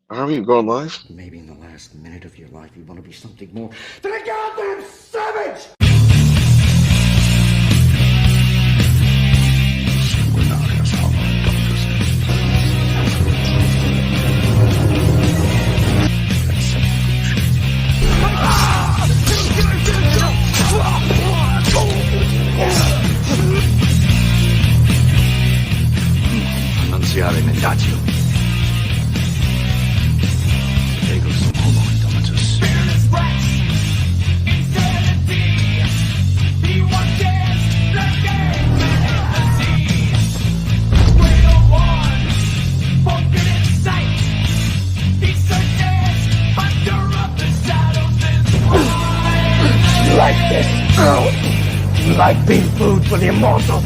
Are we going live? Maybe in the last minute of your life, you want to be something more than a goddamn savage! Annunziare mendaccio. Ego sum homo indomitus. You like this? You like being food for the immortal?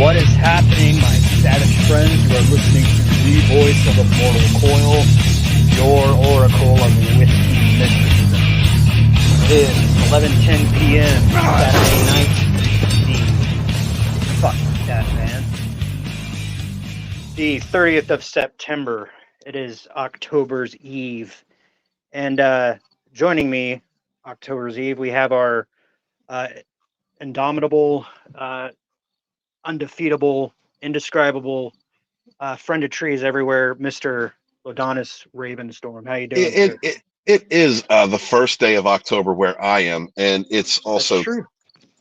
What is happening, my savage friends? You are listening to the voice of Immortal Coil, your oracle of whiskey mysticism. It is 11:10 p.m. Saturday night. Fuck that, man. The 30th of September. It is October's Eve. And joining me, October's Eve, we have our indomitable, undefeatable, indescribable, friend of trees everywhere, Mr. Lodonis Ravenstorm. How you doing, sir? It is the first day of October where I am, and it's also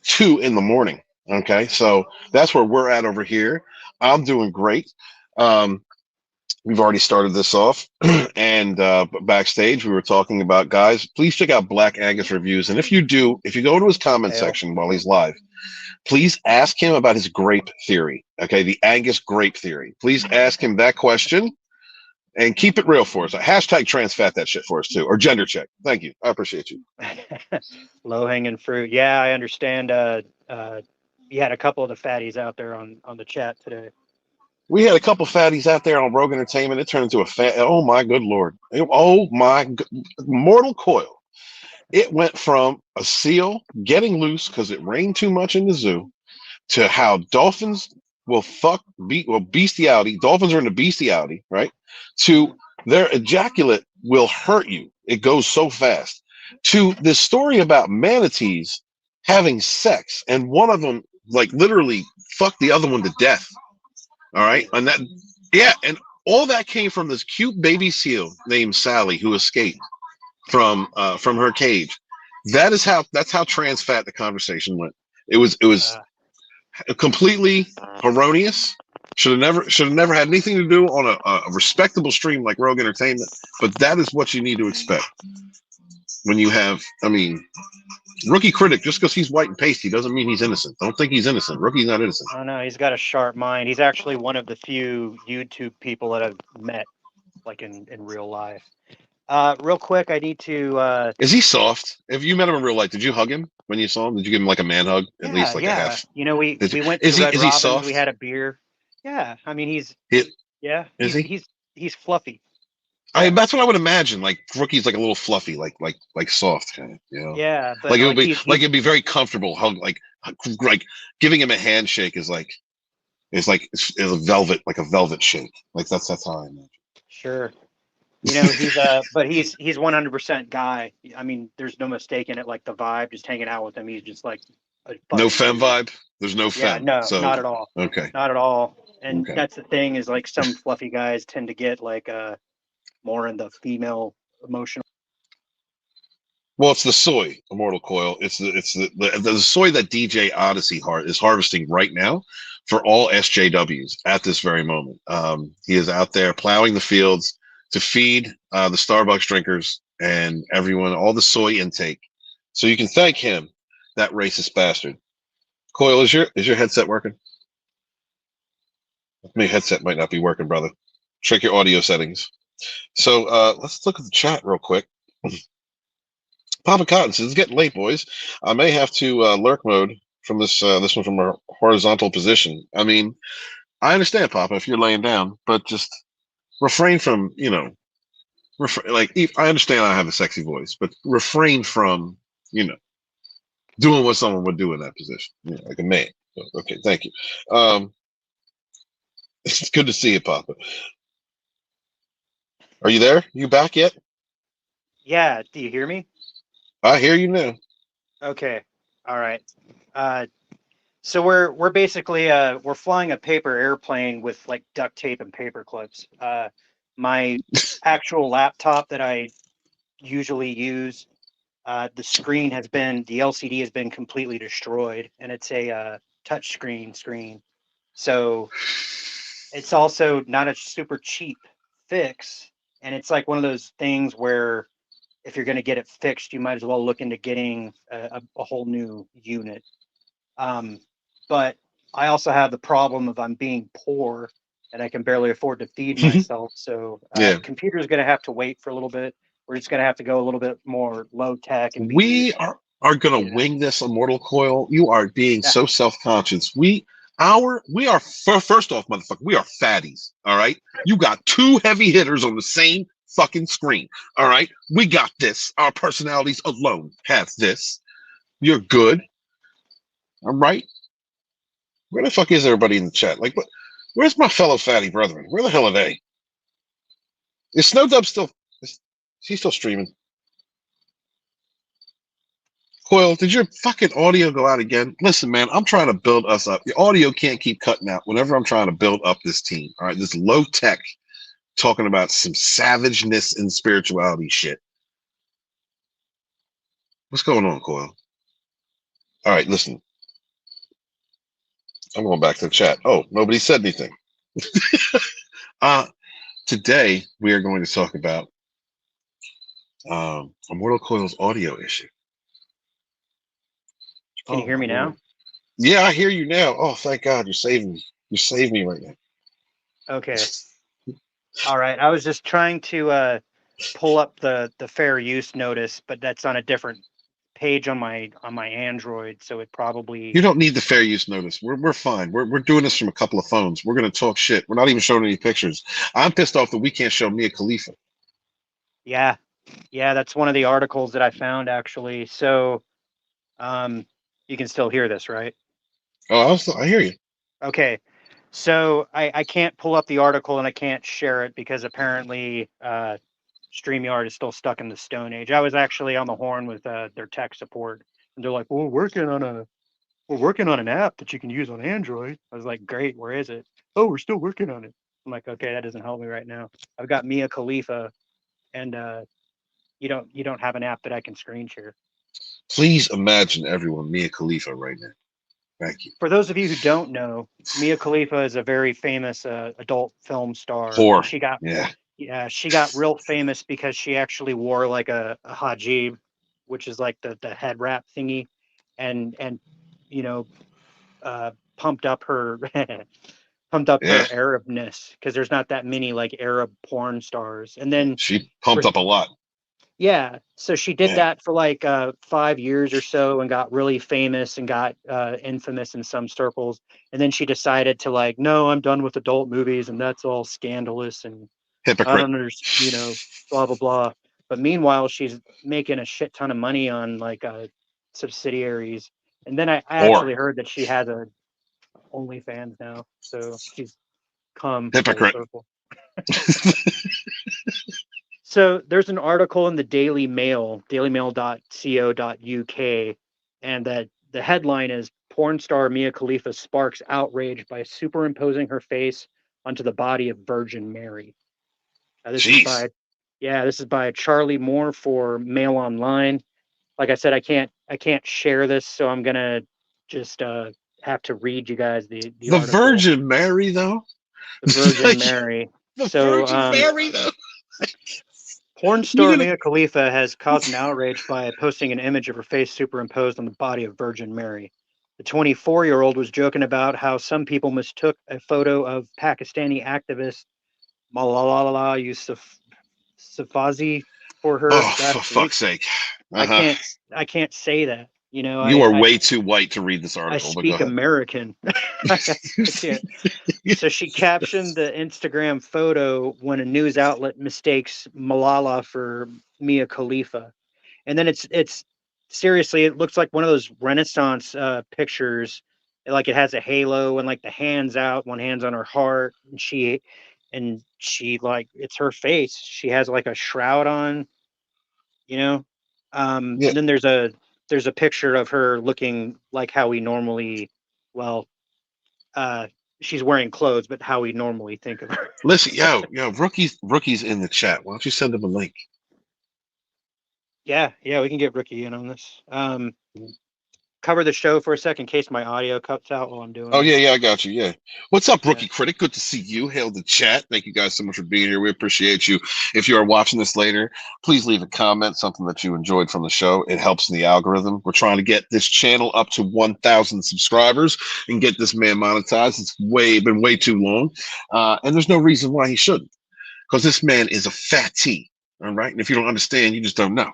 2 in the morning. Okay, so that's where we're at over here. I'm doing great. We've already started this off, and backstage we were talking about, guys, please check out Black Angus Reviews, and if you go to his comment section while he's live, please ask him about his grape theory. Okay, the Angus grape theory. Please ask him that question and keep it real for us. Hashtag trans fat that shit for us too, or gender check. Thank you. I appreciate you. Low hanging fruit. Yeah, I understand. You had a couple of the fatties out there on the chat today. We had a couple fatties out there on Rogue Entertainment. It turned into a fat. Oh my good lord. Oh my Mortal Coil. It went from a seal getting loose because it rained too much in the zoo to how dolphins will bestiality. Dolphins are into bestiality, right? To their ejaculate will hurt you. It goes so fast. To this story about manatees having sex, and one of them like literally fucked the other one to death. All right, and that, yeah, and all that came from this cute baby seal named Sally who escaped from her cage. That's how trans fat the conversation went. It was completely erroneous. Should have never had anything to do on a respectable stream like Rogue Entertainment. But that is what you need to expect when you have, I mean, Rookie Critic. Just because he's white and pasty doesn't mean he's innocent. Don't think he's innocent. Rookie's not innocent. Oh no, he's got a sharp mind. He's actually one of the few YouTube people that I've met, like in real life. Real quick, I need to. Is he soft? If you met him in real life, did you hug him when you saw him? Did you give him like a man hug? At least like a half. You know, we went to Red Robin. We had a beer. Yeah, I mean he's fluffy. That's what I would imagine. Like Rookie's like a little fluffy, like soft kind of, you know. Yeah, but like it'd be very comfortable. Hug like giving him a handshake is like a velvet, like a velvet shake. Like that's how I imagine. Sure. You know, he's 100% guy. I mean, there's no mistaking it. Like the vibe, just hanging out with him, he's just like no femme vibe. There's no femme. No, so, not at all. Okay, not at all. And that's the thing is like some fluffy guys tend to get like more in the female emotional. Well, it's the soy, Immortal Coil. It's the soy that DJ Odyssey is harvesting right now for all SJWs at this very moment. He is out there plowing the fields to feed the Starbucks drinkers and everyone, all the soy intake. So you can thank him, that racist bastard. Coil, is your headset working? My headset might not be working, brother. Check your audio settings. So let's look at the chat real quick. Papa Cotton says, it's getting late, boys. I may have to lurk mode from this one from a horizontal position. I mean, I understand, Papa, if you're laying down, but just refrain from, I understand I have a sexy voice, but refrain from, doing what someone would do in that position, like a man. So, okay, thank you. It's good to see you, Papa. Are you there? You back yet? Yeah, do you hear me? I hear you now. Okay. All right. So we're basically we're flying a paper airplane with like duct tape and paper clips. My actual laptop that I usually use, the LCD has been completely destroyed, and it's a touch screen. So it's also not a super cheap fix, and it's like one of those things where if you're going to get it fixed, you might as well look into getting a whole new unit. But I also have the problem of I'm being poor and I can barely afford to feed myself. So Yeah. the computer is going to have to wait for a little bit. We're just going to have to go a little bit more low tech and We are gonna wing this Immortal Coil. You are being so self-conscious. We are first off, motherfucker, we are fatties. All right. You got two heavy hitters on the same fucking screen. All right. We got this. Our personalities alone have this. You're good. All right. Where the fuck is everybody in the chat? Like, where's my fellow fatty brethren? Where the hell are they? Is Snowdub still? Is he still streaming? Coil, did your fucking audio go out again? Listen, man, I'm trying to build us up. The audio can't keep cutting out whenever I'm trying to build up this team. All right, this low tech talking about some savageness and spirituality shit. What's going on, Coil? All right, listen. I'm going back to the chat. Oh, nobody said anything. Today we are going to talk about Immortal Coil's audio issue. Can you hear me now? Yeah, I hear you now. Oh, thank God, you're saving me. You saved me right now. Okay. All right. I was just trying to pull up the fair use notice, but that's on a different page on my Android, so it probably. You don't need the fair use notice. We're fine. We're doing this from a couple of phones. We're gonna talk shit. We're not even showing any pictures. I'm pissed off that we can't show Mia Khalifa. Yeah, that's one of the articles that I found actually. So, you can still hear this, right? Oh, I hear you. Okay. So I can't pull up the article and I can't share it because apparently StreamYard is still stuck in the Stone Age. I was actually on the horn with their tech support, and they're like, "Well, we're working on an app that you can use on Android." I was like, "Great, where is it?" "Oh, we're still working on it." I'm like, "Okay, that doesn't help me right now. I've got Mia Khalifa, and you don't have an app that I can screen share." Please imagine everyone Mia Khalifa right now. Thank you. For those of you who don't know, Mia Khalifa is a very famous adult film star. Whore. And she got real famous because she actually wore like a hijab, which is like the head wrap thingy, and pumped up her her Arabness because there's not that many like Arab porn stars. And then she pumped up a lot. Yeah, so she did that for like 5 years or so and got really famous and got infamous in some circles. And then she decided to like, no, I'm done with adult movies and that's all scandalous and Hypocrite. I don't understand, blah blah blah. But meanwhile, she's making a shit ton of money on like subsidiaries. And then I actually heard that she has a OnlyFans now, so she's come hypocrite. full circle. So there's an article in the Daily Mail, dailymail.co.uk, and that the headline is porn star Mia Khalifa sparks outrage by superimposing her face onto the body of Virgin Mary. This is by Charlie Moore for Mail Online. Like I said, I can't share this, so I'm gonna just have to read you guys the article. Virgin Mary though. The Virgin Mary. Virgin Mary though. Porn star Mia Khalifa has caused an outrage by posting an image of her face superimposed on the body of Virgin Mary. The 24-year-old was joking about how some people mistook a photo of Pakistani activist Malala Yousafzai for her Oh, for last week. fuck's sake! I Uh-huh. can't say that. You know, You are way too white to read this I article. But go speak ahead. American. I can't. So she captioned the Instagram photo when a news outlet mistakes Malala for Mia Khalifa, and then it's seriously, it looks like one of those Renaissance pictures. Like it has a halo and like the hands out, one hand's on her heart, and she like it's her face. She has like a shroud on, you know. Yeah, And then there's a picture of her looking like how we normally, well, uh, she's wearing clothes, but how we normally think of her. listen, yo, rookies in the chat. Why don't you send them a link? Yeah, we can get Ricky in on this. Cover the show for a second in case my audio cuts out while I'm doing Oh it. yeah, I got you. Yeah. What's up, Yeah. Rookie Critic? Good to see you. Hail the chat. Thank you guys so much for being here. We appreciate you. If you are watching this later, please leave a comment, something that you enjoyed from the show. It helps in the algorithm. We're trying to get this channel up to 1,000 subscribers and get this man monetized. It's been way too long, and there's no reason why he shouldn't, because this man is a fatty. All right, and if you don't understand, you just don't know.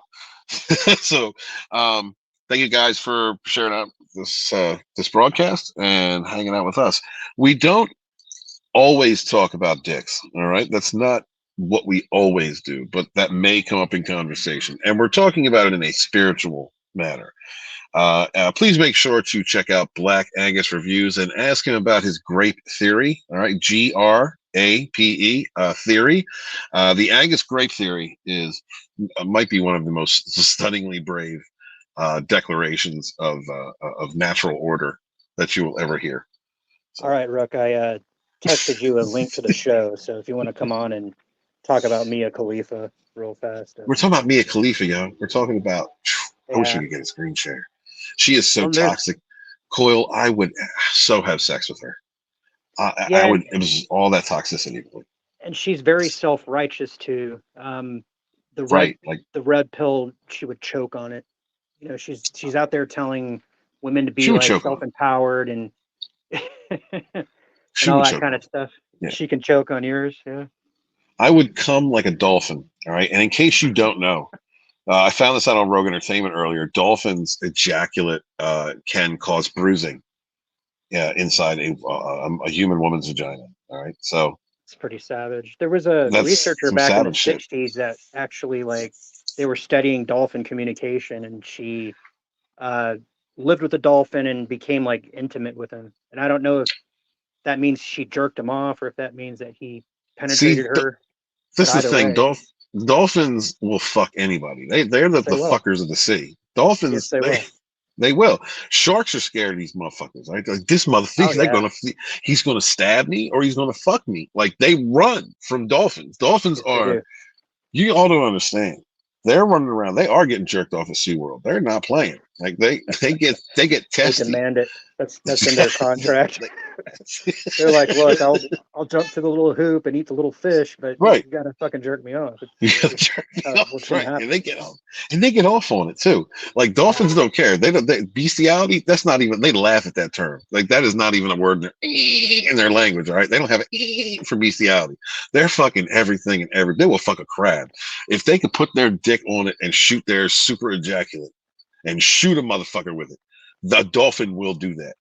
So, thank you guys for sharing out this broadcast and hanging out with us. We don't always talk about dicks, all right? That's not what we always do, but that may come up in conversation, and we're talking about it in a spiritual manner. Please make sure to check out Black Angus Reviews and ask him about his grape theory. All right, GRAPE theory. The Angus grape theory might be one of the most stunningly brave declarations of natural order that you will ever hear. All right, Rook, I texted you a link to the show, so if you want to come on and talk about Mia Khalifa real fast. We're talking about Mia Khalifa, yo. We're talking about. I wish Yeah. we could get a screen share. She is so Well, there's- toxic. Coil, I would so have sex with her. I Yeah. would. It was all that toxicity. And she's very self-righteous too. Right, like the red pill, she would choke on it. You know, she's out there telling women to she be would like choke on it. self-empowered and She and all would that choke kind on of stuff. Yeah. She can choke on yours. Yeah. I would come like a dolphin. All right. And in case you don't know, I found this out on Rogue Entertainment earlier. Dolphins' ejaculate can cause bruising inside a human woman's vagina. All right. So It's pretty savage. There was a that's researcher some back in the savage shit. 60s that actually like they were studying dolphin communication, and she lived with a dolphin and became like intimate with him. And I don't know if that means she jerked him off or if that means that he See, penetrated her. this is the either thing. way. Dolphins will fuck anybody. They're the Yes, they will. fuckers of the sea. Dolphins, Yes, they will. they will. Sharks are scared of these motherfuckers. Right? Like, this motherfucker, Oh, yeah. he's gonna stab me or he's gonna fuck me. Like, they run from dolphins. Dolphins Yes, they are. do. You all don't understand. They're running around. They are getting jerked off at SeaWorld. They're not playing. Like they get They testy. demand it. That's in their contract. They're like, look, I'll jump to the little hoop and eat the little fish, but Right. you gotta fucking jerk me off. You gotta jerk me off, What's right? gonna And they get off on it too. Like, dolphins don't care. Bestiality. That's not even. They laugh at that term. Like, that is not even a word in their language. All right, they don't have an for bestiality. They're fucking everything and every. They will fuck a crab if they could put their dick on it and shoot their super ejaculate and shoot a motherfucker with it. The dolphin will do that.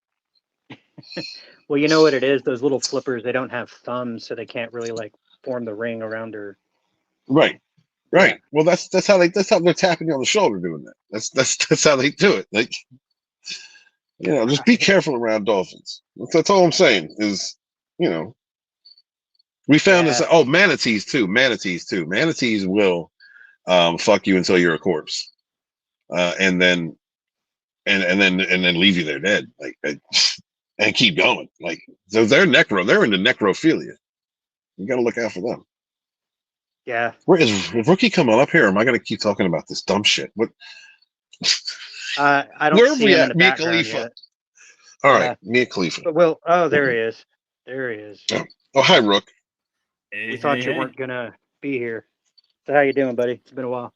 Well, you know what it is? Those little flippers, they don't have thumbs, so they can't really like form the ring around her. Right. Right. Well, that's how they're tapping you on the shoulder doing that. That's how they do it. Like, just be careful around dolphins. That's all I'm saying is, we found this. Oh, manatees too. Manatees will fuck you until you're a corpse, and then leave you there dead. Like, and keep going. Like, so they're into necrophilia. You got to look out for them. Yeah. Where is Rookie coming up here? Or am I going to keep talking about this dumb shit? What? I don't Where are see we him in at? the Mia background Khalifa. yet. All right, Mia Khalifa. But there he is. There he is. Oh, hi, Rook. We thought you weren't gonna be here. So how you doing, buddy? It's been a while.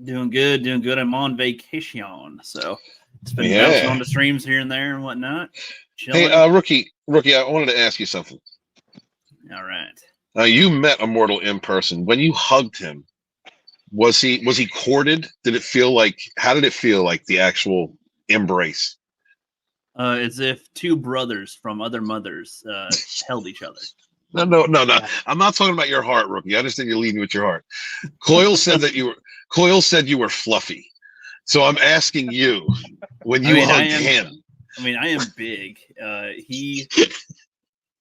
Doing good. I'm on vacation, so Just been bouncing on the streams here and there and whatnot. Chilling. Hey, rookie, I wanted to ask you something. All right. You met Immortal in person. When you hugged him, was he courted? Did it feel like? How did it feel like the actual embrace? As if two brothers from other mothers held each other. No. I'm not talking about your heart, rookie. I understand you're leading with your heart. Coil said you were fluffy. So I'm asking you, when you hugged him. I mean, I am big.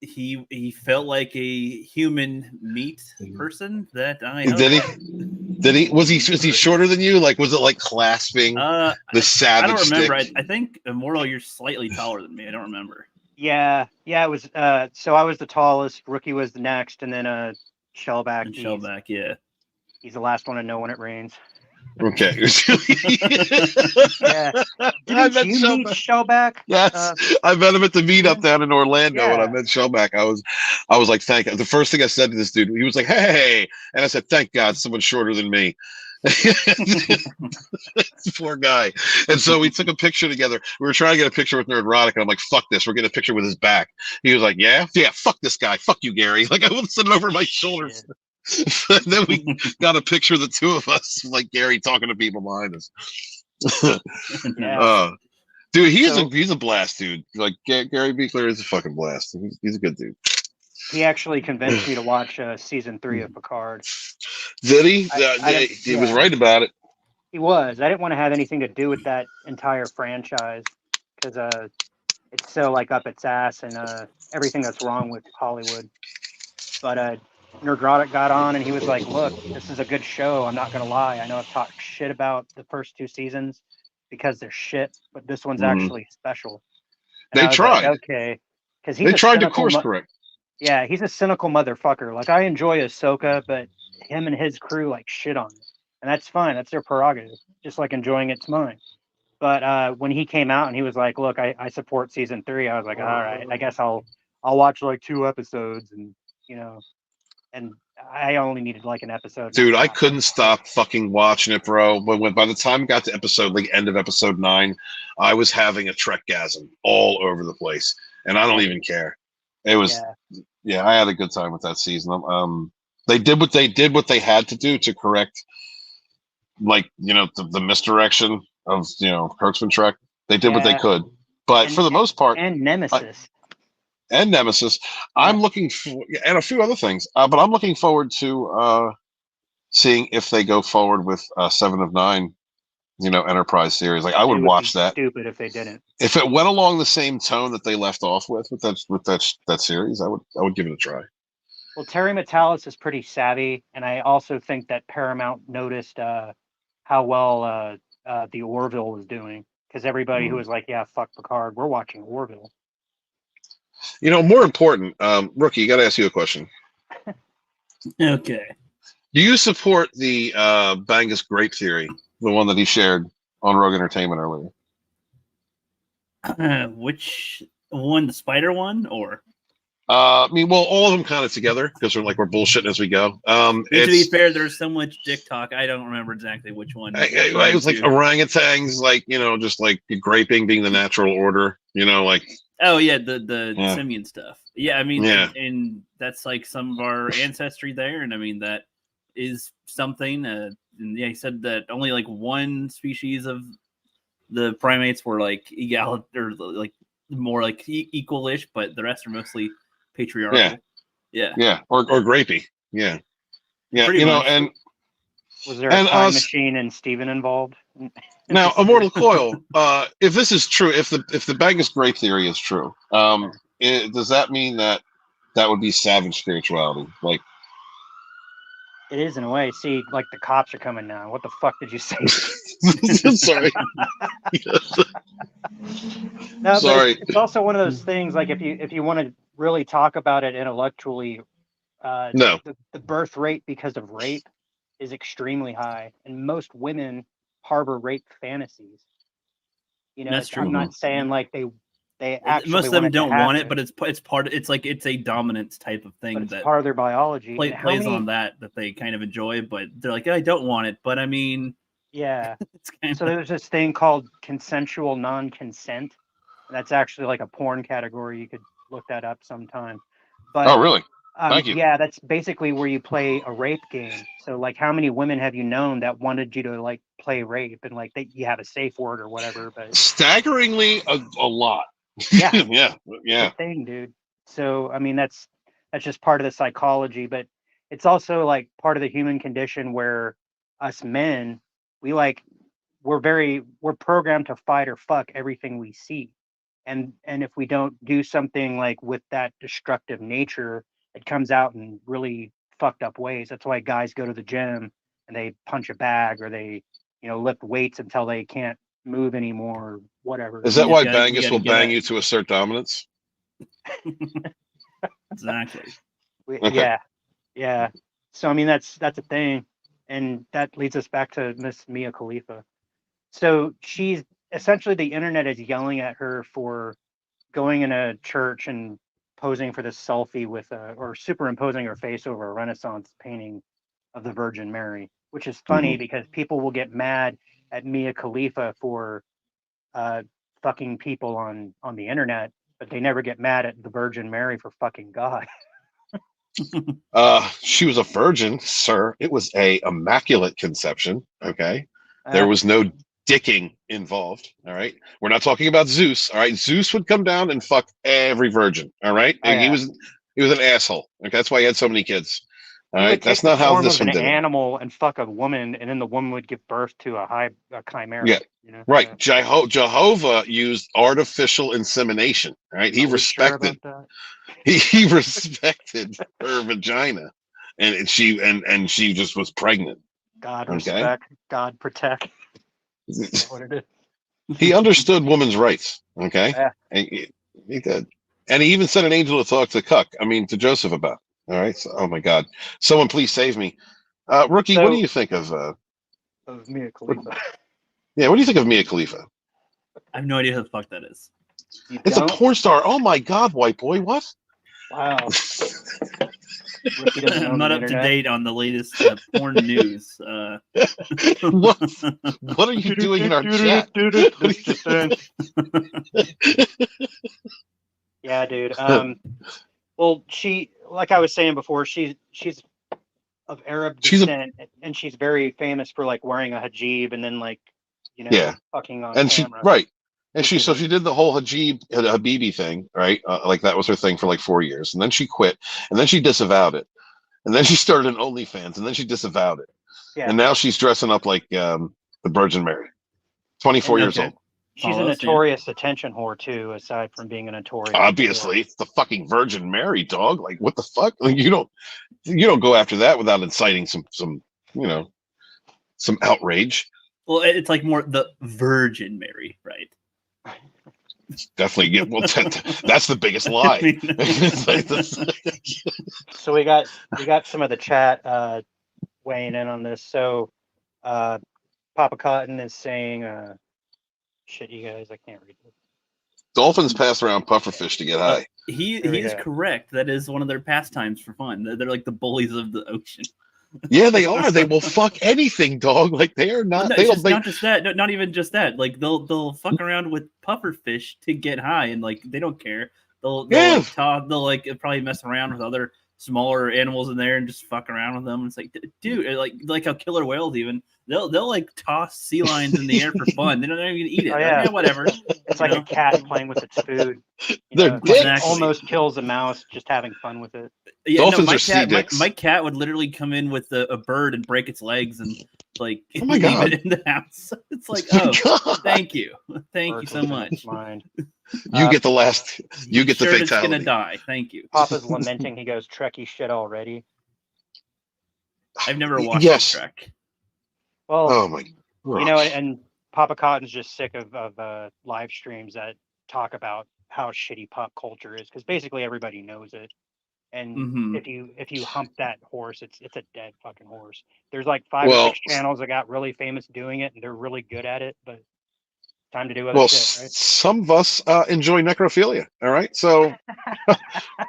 He felt like a human meat person that I Did he? Was he shorter than you? Like, was it like clasping the savage? I don't remember. Stick? I think Immortal, you're slightly taller than me. I don't remember. Yeah. It was. So I was the tallest. Rookie was the next, and then Shellback. And Shellback, yeah. He's the last one to know when it rains. Okay. Yeah. Didn't you meet Shellback? Yes, I met him at the meetup down in Orlando, and I met Shellback. I was like, thank God. The first thing I said to this dude, he was like, hey, and I said, thank God, someone shorter than me. Poor guy. And so we took a picture together. We were trying to get a picture with Nerdrotic, and I'm like, fuck this, we're getting a picture with his back. He was like, yeah, fuck this guy, fuck you, Gary. Like, I would send it over my shoulders. And then we got a picture of the two of us, like Gary talking to people behind us. Dude, he's a blast, dude. Like Gary Beekler is a fucking blast. He's a good dude. He actually convinced me to watch season 3 of Picard. Did he? He was right about it. He was. I didn't want to have anything to do with that entire franchise because it's so like up its ass and everything that's wrong with Hollywood. But Nerdrotic got on and he was like, look, this is a good show. I'm not going to lie. I know I've talked shit about the first 2 seasons because they're shit, but this one's actually special. And they tried. Like, okay. Because they tried to course correct. Yeah, he's a cynical motherfucker. Like, I enjoy Ahsoka, but him and his crew, like, shit on it. And that's fine. That's their prerogative. Just like enjoying it's mine. But when he came out and he was like, look, I support season 3, I was like, all right, I guess I'll watch, like, 2 episodes and, you know. And I only needed like an episode. Dude, I couldn't stop fucking watching it, bro. But by the time I got to end of episode 9, I was having a Trekgasm all over the place, and I don't even care. It was, I had a good time with that season. They did what they had to do to correct, like, you know, the misdirection of, you know, Kurtzman Trek. They did what they could, but for the most part, and Nemesis. I'm looking for, and a few other things, but I'm looking forward to seeing if they go forward with 7 of 9, you know, Enterprise series. Like, I would watch that. Stupid if they didn't. If it went along the same tone that they left off with that series, I would give it a try. Well, Terry Metalis is pretty savvy, and I also think that Paramount noticed how well the Orville was doing, because everybody who was like, yeah, fuck Picard, we're watching Orville. You know, more important, Rookie, got to ask you a question. Okay. Do you support the Bangus grape theory, the one that he shared on Rogue Entertainment earlier? Which one, the spider one, or? I mean, well, all of them kind of together because we're bullshitting as we go. To be fair, there's so much dick talk. I don't remember exactly which one. It was like orangutans, like, you know, just like graping being the natural order, you know, like. Oh yeah, the simian stuff. Yeah, I mean, and that's like some of our ancestry there, and I mean that is something. And yeah, he said that only like one species of the primates were like egal or like more like equal-ish, but the rest are mostly patriarchal. Yeah, or grapey. Yeah. Pretty you know, much. and was there a time machine and Steven involved? Now, Immortal Coil, if this is true, if the Bangus grape theory is true, does that mean that would be savage spirituality? Like, it is in a way. See, like the cops are coming now. What the fuck did you say? Sorry. No, sorry. It's also one of those things. Like, if you want to really talk about it intellectually, no, the birth rate because of rape is extremely high, and most women harbor rape fantasies. You know, that's true. I'm not saying like they actually most of them don't want it, happen, but it's part. It's like it's a dominance type of thing that part of their biology. plays on that they kind of enjoy, but they're like, I don't want it, but I mean, Yeah. It's kind So there's this thing called consensual non-consent. That's actually like a porn category. You could look that up sometime. But Oh, really? Thank you. yeah, that's basically where you play a rape game. So like, how many women have you known that wanted you to like play rape and like you have a safe word or whatever? But Staggeringly, a lot. yeah, yeah. the thing, dude. So I mean, that's just part of the psychology, but it's also like part of the human condition where us men, we like we're programmed to fight or fuck everything we see, and if we don't do something like with that destructive nature, it comes out in really fucked up ways. That's why guys go to the gym and they punch a bag, or they lift weights until they can't move anymore, or whatever. Is We that just why gotta- we Bangus gotta will get bang it. you to assert dominance? Exactly. Yeah, yeah. So I mean, that's a thing, and that leads us back to Miss Mia Khalifa. So she's essentially, the internet is yelling at her for going in a church and posing for this selfie with or superimposing her face over a Renaissance painting of the Virgin Mary, which is funny because people will get mad at Mia Khalifa for uh, fucking people on the internet, but they never get mad at the Virgin Mary for fucking God. She was a virgin, sir. It was a immaculate conception. Okay, there was no dicking involved. All right, we're not talking about Zeus. All right, Zeus would come down and fuck every virgin. All right, Oh, yeah. he was an asshole. Okay, that's why he had so many kids. All He right, would that's take the not how form this of one an did it. animal and fuck a woman, and then the woman would give birth to a chimera. Yeah. You know? Right, Jehovah used artificial insemination. All right, he Are we sure respected. about that? He respected her vagina, and she just was pregnant. God Okay. respect, God protect. That's what it is. He understood women's rights. Okay, Yeah. and he did, and he even sent an angel to talk to Joseph about. All right. So, oh my God, someone please save me, Rookie. What do you think of? Of Mia Khalifa. Yeah, what do you think of Mia Khalifa? I have no idea who the fuck that is. You It's don't? a porn star. Oh my God, white boy, what? Wow. Rookie doesn't I'm own not the up to internet. date on the latest porn news. What are you doing in our chat? Yeah, dude. Well, like I was saying before, she's of Arab descent, and she's very famous for like wearing a hijab and then like, Yeah. fucking on And camera. And she did the whole Habibi thing, right? Like that was her thing for like 4 years, and then she quit, and then she disavowed it, and then she started an OnlyFans, and then she disavowed it, Yeah. and now she's dressing up like the Virgin Mary, 24 years old. She's a notorious attention whore too, aside from being a notorious. Obviously, it's the fucking Virgin Mary, dog. Like, what the fuck? Like, you don't go after that without inciting some some outrage. Well, it's like more the Virgin Mary, right? Definitely. Well, that's the biggest lie. So we got some of the chat weighing in on this. So Papa Cotton is saying, shit, you guys, I can't read this. Dolphins pass around pufferfish to get high. He is correct. That is one of their pastimes for fun. They're like the bullies of the ocean. Yeah, they are. They will fuck anything, dog. Like they are not. Well, no, not just that. No, not even just that. Like they'll fuck around with pufferfish to get high, and like they don't care. They'll probably mess around with other smaller animals in there and just fuck around with them. It's like, dude, like how killer whales even they'll like toss sea lions in the air for fun. They don't even eat it. Oh, yeah. Whatever. It's like a cat playing with its food. They're like almost kills a mouse just having fun with it. Yeah, Dolphins my are cat, sea dicks. my cat would literally come in with a bird and break its legs and like oh my leave God. it in the house. It's like, thank you so much. You get the last. You get the fatality. It's gonna die. Thank you. Papa's lamenting. He goes, Trekkie shit already. I've never watched Trek. Well, oh my. And Papa Cotton's just sick of live streams that talk about how shitty pop culture is, because basically everybody knows it. And if you hump that horse, it's a dead fucking horse. There's like 5 or 6 channels that got really famous doing it, and they're really good at it. But time to do other shit, right? Some of us enjoy necrophilia. All right, so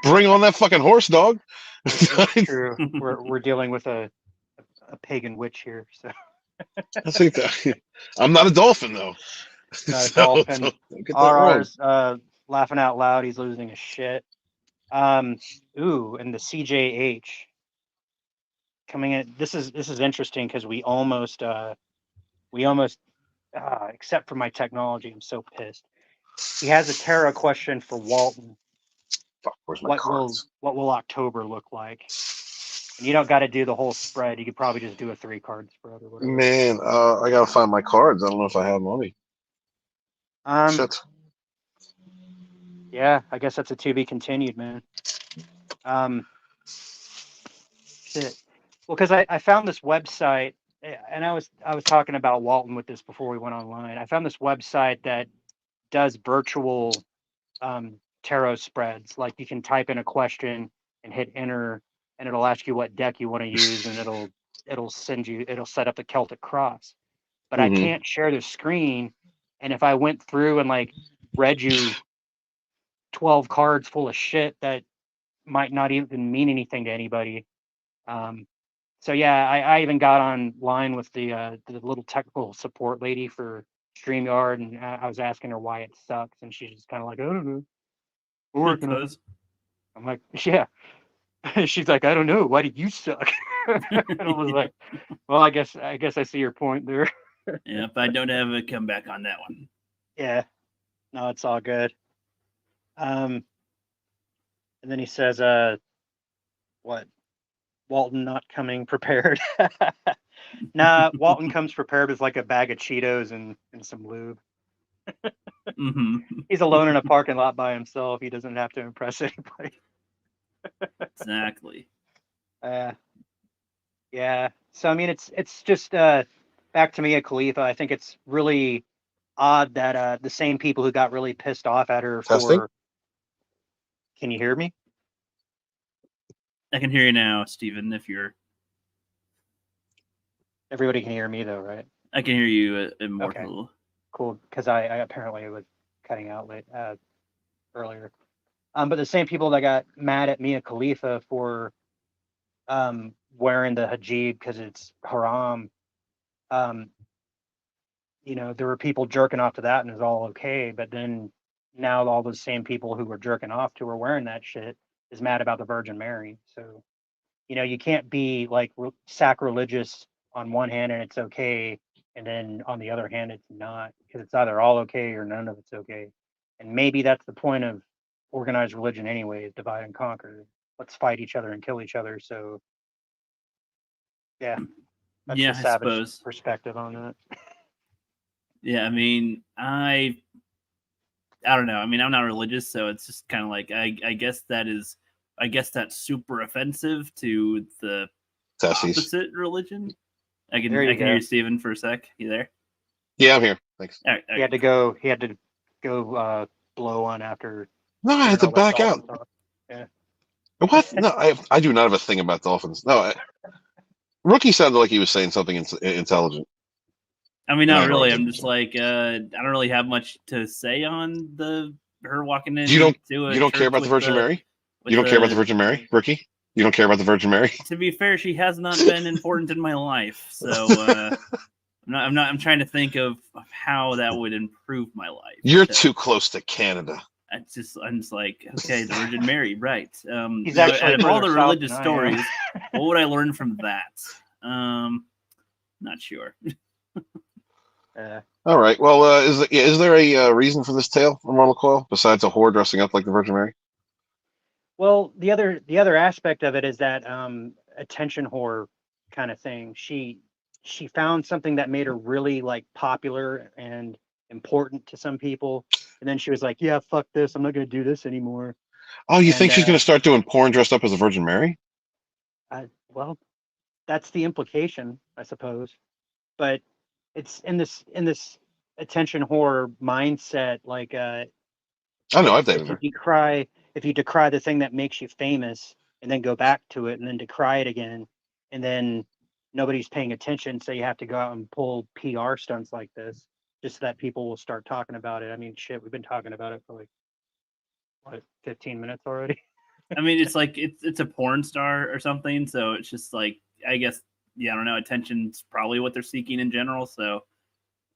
bring on that fucking horse, dog. It's true. We're dealing with a pagan witch here. So I think that I'm not a dolphin though. Not a So, dolphin. don't get that wrong. RR's laughing out loud. He's losing his shit. And the CJH coming in. This is interesting because we almost except for my technology, I'm so pissed. He has a Terra question for Walton. Fuck, where's my cards? What will October look like? And you don't got to do the whole spread. You could probably just do a 3-card spread or whatever. Man, I gotta find my cards. I don't know if I have money. Shit. Yeah, I guess that's a to be continued, man. Shit. Well, because I found this website, and I was talking about Walton with this before we went online. I found this website that does virtual tarot spreads. Like you can type in a question and hit enter, and it'll ask you what deck you want to use, and it'll set up the Celtic Cross. But I can't share the screen, and if I went through and like read you 12 cards full of shit that might not even mean anything to anybody. So yeah, I even got online with the little technical support lady for StreamYard, and I was asking her why it sucks, and she's just kind of like, I don't know. We're working on it. I'm like, yeah. She's like, I don't know. Why did you suck? And I was like, well, I guess I see your point there. Yeah, but I don't have a comeback on that one. Yeah. No, it's all good. And then he says, what? Walton not coming prepared. Nah, Walton comes prepared with like a bag of Cheetos and some lube. He's alone in a parking lot by himself. He doesn't have to impress anybody. Exactly. Yeah. So I mean, it's just back to Mia Khalifa. I think it's really odd that the same people who got really pissed off at her for. Can you hear me? I can hear you now, Steven, if you're... Everybody can hear me, though, right? I can hear you, Immortal. Okay. Cool, because I apparently was cutting out earlier. But the same people that got mad at Mia Khalifa for wearing the hijab because it's haram, there were people jerking off to that and it was all okay. But then now all those same people who were jerking off to her wearing that shit is mad about the Virgin Mary. So, you can't be like sacrilegious on one hand and it's okay, and then on the other hand it's not, because it's either all okay or none of it's okay. And maybe that's the point of organized religion anyway, is divide and conquer. Let's fight each other and kill each other. So yeah, that's the savage perspective on that. Yeah, I mean, I don't know. I mean, I'm not religious, so it's just kind of like I guess that's super offensive to the opposite religion. I can hear you, Steven, for a sec. You there? Yeah, I'm here. Thanks. All right. He had to go blow on after. No, I had to back out. Yeah. What? No, I do not have a thing about dolphins. No, Rookie sounded like he was saying something intelligent. I mean, not really. I'm just like, I don't really have much to say on her walking in. You don't care about the Virgin Mary? You don't care about the Virgin Mary, Rookie? You don't care about the Virgin Mary? To be fair, she has not been important in my life, so I'm trying to think of how that would improve my life. You're too close to Canada. I'm just like, okay, the Virgin Mary, right? He's actually out of all the religious stories, what would I learn from that? Not sure. All right. Well, is there a reason for this tale, Immortal Coil, besides a whore dressing up like the Virgin Mary? Well, the other aspect of it is that attention whore kind of thing. She found something that made her really like popular and important to some people, and then she was like, "Yeah, fuck this. I'm not going to do this anymore." Oh, you think she's going to start doing porn dressed up as a Virgin Mary? Well, that's the implication, I suppose. But it's in this attention whore mindset, like I know I've dated her. If you decry the thing that makes you famous and then go back to it and then decry it again, and then nobody's paying attention, so you have to go out and pull PR stunts like this just so that people will start talking about it. I mean, shit, we've been talking about it for like 15 minutes already. I mean, it's like it's a porn star or something, so it's just like, I guess yeah, I don't know. Attention's probably what they're seeking in general. So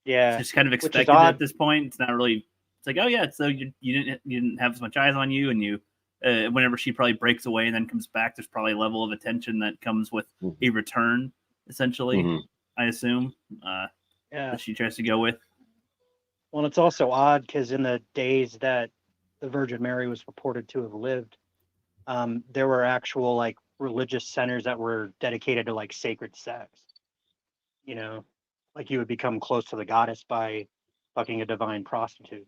Yeah, it's just kind of expected at this point. It's not really. It's like, oh yeah, so you didn't have as much eyes on you, and you whenever she probably breaks away and then comes back, there's probably a level of attention that comes with a return, essentially. I assume. That she tries to go with. Well, it's also odd because in the days that the Virgin Mary was reported to have lived, there were actual like religious centers that were dedicated to like sacred sex. You know, like you would become close to the goddess by fucking a divine prostitute.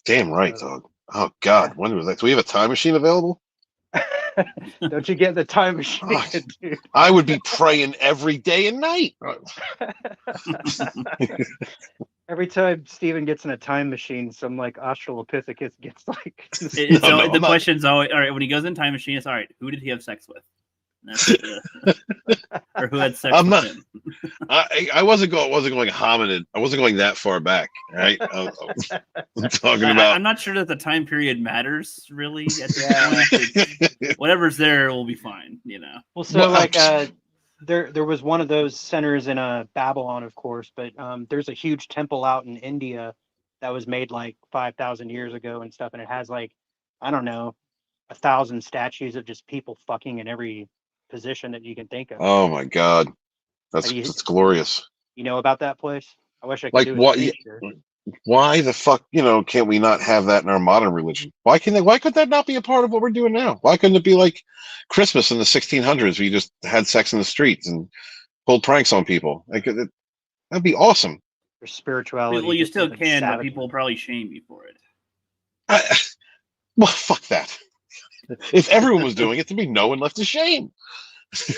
Damn right, dog. Oh God, when was that? Do we have a time machine available? Don't you get the time machine, dude? I would be praying every day and night. Every time Steven gets in a time machine, some like Australopithecus gets like. The question's always all right. When he goes in time machine, it's all right. Who did he have sex with? Or who had sex with him? I wasn't going hominid. I wasn't going that far back. Right? I'm talking about. I'm not sure that the time period matters really at this point. Whatever's there will be fine. You know. Well, so there was one of those centers in Babylon, of course, but there's a huge temple out in India that was made like 5,000 years ago and stuff, and it has like, I don't know, 1,000 statues of just people fucking in every position that you can think of. Oh my God, that's glorious. You know about that place? I wish I could. Like do what? it Why the fuck? Can't we not have that in our modern religion? Why could that not be a part of what we're doing now? Why couldn't it be like Christmas in the 1600s? We just had sex in the streets and pulled pranks on people. That'd be awesome. For spirituality. Well, you still can, but people will probably shame you for it. Well, fuck that. If everyone was doing it, there'd be no one left to shame.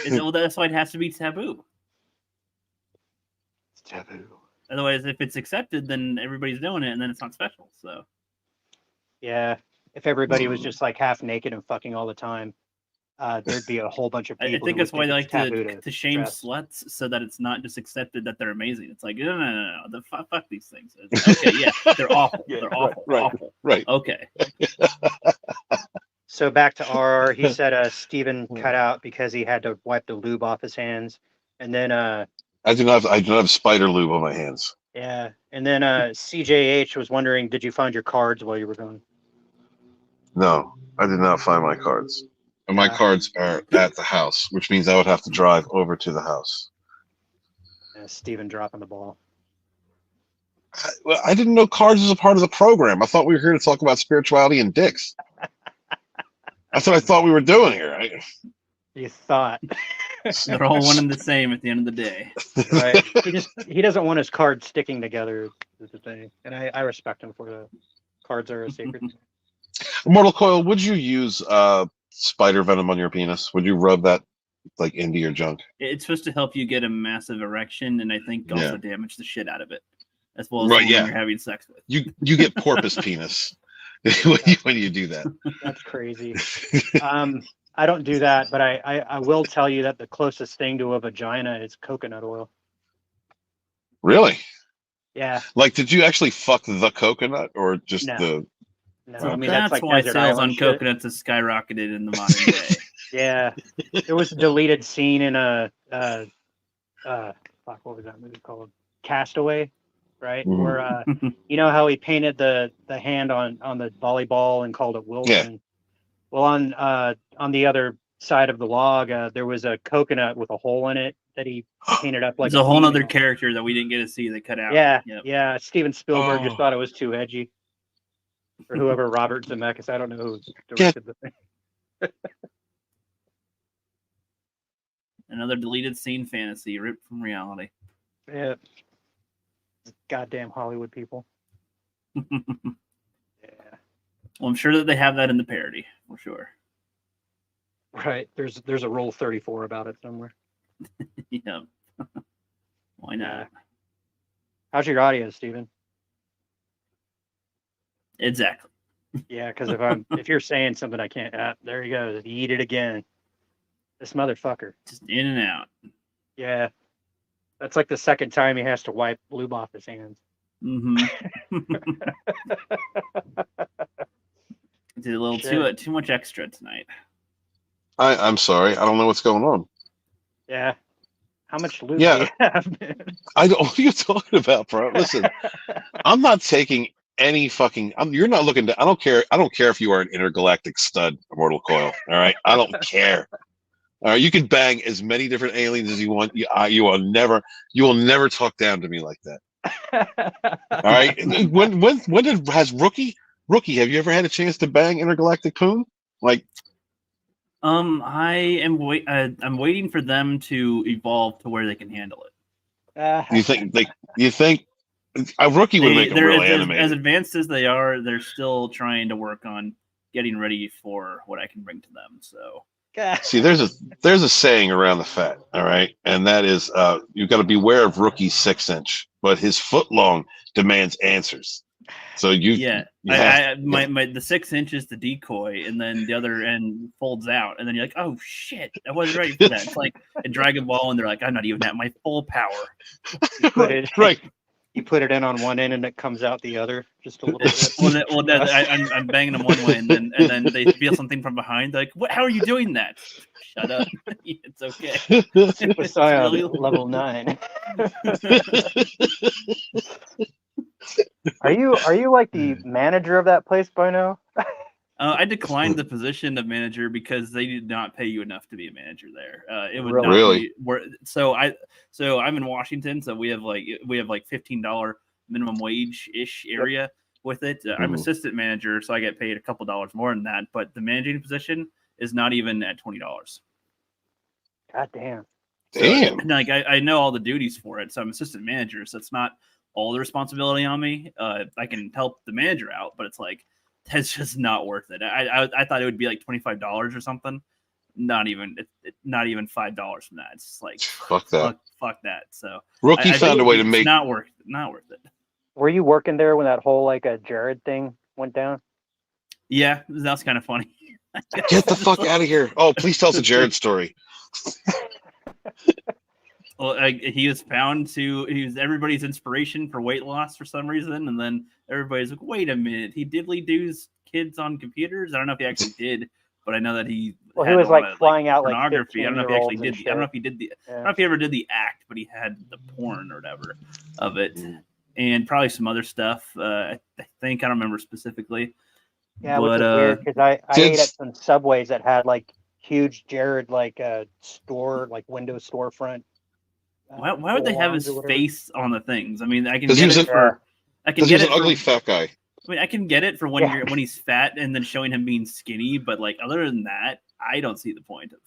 Well, that's why it has to be taboo. It's taboo. Otherwise, if it's accepted, then everybody's doing it, and then it's not special. So, yeah, if everybody was just like half naked and fucking all the time, there'd be a whole bunch of people. I think that's why they like to shame dress. sluts, so that it's not just accepted that they're amazing. It's like, no, fuck these things. Okay, yeah, they're awful. They're awful. Awful. Right. Okay. So back to RR, he said Steven cut out because he had to wipe the lube off his hands, and then I do not have spider lube on my hands. Yeah, and then CJH was wondering, did you find your cards while you were gone? No, I did not find my cards. And my cards are at the house, which means I would have to drive over to the house. Steven dropping the ball. I didn't know cards was a part of the program. I thought we were here to talk about spirituality and dicks. That's what I thought we were doing here. Right? You thought. They're all one and the same at the end of the day. Right. He doesn't want his cards sticking together is the thing. And I respect him for that. Cards are a sacred thing. Immortal Coil, would you use spider venom on your penis? Would you rub that like into your junk? It's supposed to help you get a massive erection, and I think also damage the shit out of it. As well as right, the one you're having sex with. You get porpoise penis when you do that. That's crazy. I don't do that, but I will tell you that the closest thing to a vagina is coconut oil. Really? Yeah. Like, did you actually fuck the coconut or just the? No, I mean that's like why sales on coconuts has skyrocketed in the modern day. Yeah, there was a deleted scene in what was that movie called? Castaway, right? Mm-hmm. Where you know how he painted the hand on the volleyball and called it Wilson. Yeah. Well, on the other side of the log, there was a coconut with a hole in it that he painted up like. There's a whole other character that we didn't get to see. They cut out. Yeah, yeah. Steven Spielberg just thought it was too edgy, or whoever Robert Zemeckis. I don't know who directed the thing. Another deleted scene fantasy ripped from reality. Yeah. Goddamn Hollywood people. Yeah. Well, I'm sure that they have that in the parody, for sure. Right. There's a Rule 34 about it somewhere. Yeah. Why not? How's your audio, Steven? Exactly. Yeah, because if you're saying something I can't, there he goes. He eat it again. This motherfucker. Just in and out. Yeah. That's like the second time he has to wipe lube off his hands. Mm-hmm. Did a little too much extra tonight. I'm sorry. I don't know what's going on. Yeah. How much loot do you have? I don't. What are you talking about, bro? Listen, I'm not taking any fucking. You're not looking to. I don't care. I don't care if you are an intergalactic stud, Immortal Coil. All right, I don't care. All right, you can bang as many different aliens as you want. You will never talk down to me like that. All right. Has Rookie? Have you ever had a chance to bang intergalactic poon? Like, I'm waiting for them to evolve to where they can handle it. You think a Rookie would make a real anime? As advanced as they are, they're still trying to work on getting ready for what I can bring to them. So see, there's a saying around the fat, all right, and that is you've got to beware of Rookie's 6-inch, but his foot long demands answers. So the 6 inches the decoy, and then the other end folds out, and then you're like, oh shit, I wasn't ready for that. It's like a Dragon Ball, and they're like, I'm not even at my full power. Right. You put it in on one end, and it comes out the other just a little bit. I'm banging them one way, and then they feel something from behind. They're like, what? How are you doing that? Shut up. It's okay. Super Saiyan level 9. Are you like the manager of that place by now? I declined the position of manager because they did not pay you enough to be a manager there. It would really? Not be, so I'm in Washington, so we have like $15 minimum wage ish area with it. I'm assistant manager, so I get paid a couple dollars more than that. But the managing position is not even at $20. God damn. Damn. So, like I know all the duties for it, so I'm assistant manager, so it's not all the responsibility on me. I can help the manager out, but it's like that's just not worth it. I thought it would be like $25 or something. Not even $5 from that. It's just like fuck that. Fuck that. So Rookie found a way to make not worth it. Were you working there when that whole like a Jared thing went down? Yeah, that's kind of funny. Get the fuck out of here! Oh, please tell us a Jared story. Well, he was everybody's inspiration for weight loss for some reason, and then everybody's like, "Wait a minute, he diddly doos kids on computers." I don't know if he actually did, but I know that he. Well, he was like flying out pornography. Like I don't know if he actually did. I don't know if he did the. I don't know if he ever did the act, but he had the porn or whatever of it, and probably some other stuff. I think I don't remember specifically. Yeah, but, which is weird because I ate at some Subways that had like huge Jared like store like window storefront. Why would they have his face on the things? I mean, I can get it for. I can get it. He's an ugly fat guy. I mean, I can get it for when he's fat and then showing him being skinny, but like other than that, I don't see the point of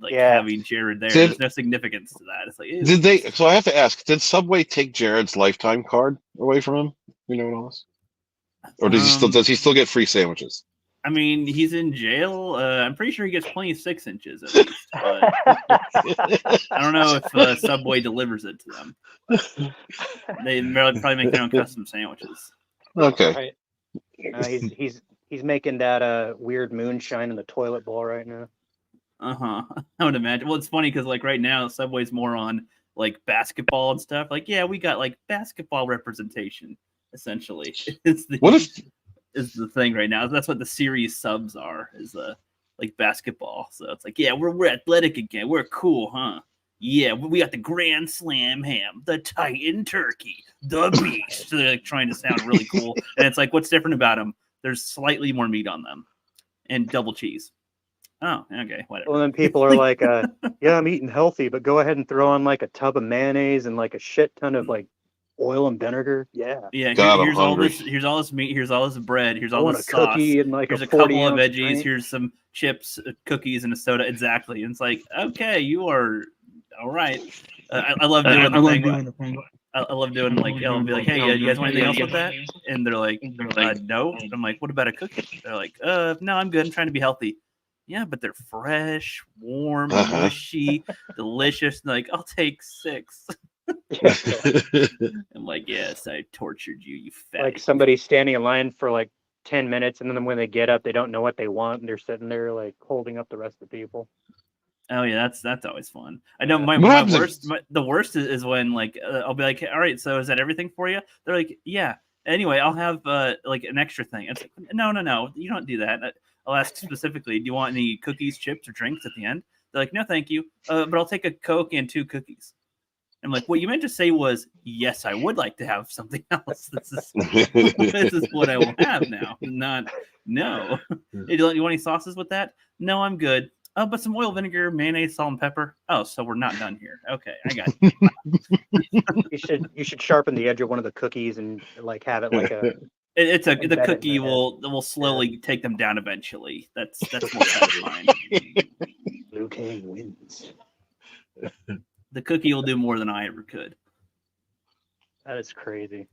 like having Jared there. There's no significance to that. It's like did they? So I have to ask: did Subway take Jared's lifetime card away from him? You know what else? Or does he still get free sandwiches? I mean, he's in jail. I'm pretty sure he gets plenty of 6 inches at least. But I don't know if Subway delivers it to them. They probably make their own custom sandwiches. Okay. Right. He's making that weird moonshine in the toilet bowl right now. I would imagine. Well, it's funny because like right now, Subway's more on like basketball and stuff. Like, yeah, we got like basketball representation. Essentially, is the thing right now. That's what the series subs are, is like basketball. So it's like, yeah, we're athletic again. We're cool, huh? Yeah, we got the Grand Slam ham, the Titan turkey, the beast. So they're like trying to sound really cool. And it's like, what's different about them? There's slightly more meat on them and double cheese. Oh, okay, whatever. Well, then people are like, yeah, I'm eating healthy, but go ahead and throw on like a tub of mayonnaise and like a shit ton of like oil and vinegar. Yeah. Here's all this meat. Here's all this bread. Here's all this sauce. And like here's a couple of veggies. Drink. Here's some chips, cookies, and a soda. Exactly. And it's like, okay, you are all right. I love doing the thing. I love doing like I'll be like, hey, you guys want anything else with that? And they're like, no. And I'm like, what about a cookie? They're like, no, I'm good. I'm trying to be healthy. Yeah, but they're fresh, warm, mushy, delicious. And like, I'll take 6. I'm like, yes, I tortured you, you fatty. Like somebody standing in line for like 10 minutes, and then when they get up, they don't know what they want, and they're sitting there like holding up the rest of the people. Oh yeah, that's always fun. I know the worst is when like I'll be like, all right, so is that everything for you? They're like, yeah. Anyway, I'll have like an extra thing. It's like, no, you don't do that. I'll ask specifically, do you want any cookies, chips, or drinks at the end? They're like, no, thank you, but I'll take a Coke and 2 cookies. I'm like, what you meant to say was, yes, I would like to have something else. This is what I will have now. Not, no. You want any sauces with that? No, I'm good. Oh, but some oil, vinegar, mayonnaise, salt, and pepper. Oh, so we're not done here. Okay, I got it. You should sharpen the edge of one of the cookies and like have it like a. The cookie will slowly take them down eventually. That's more satisfying. Liu Kang wins. The cookie will do more than I ever could. That is crazy.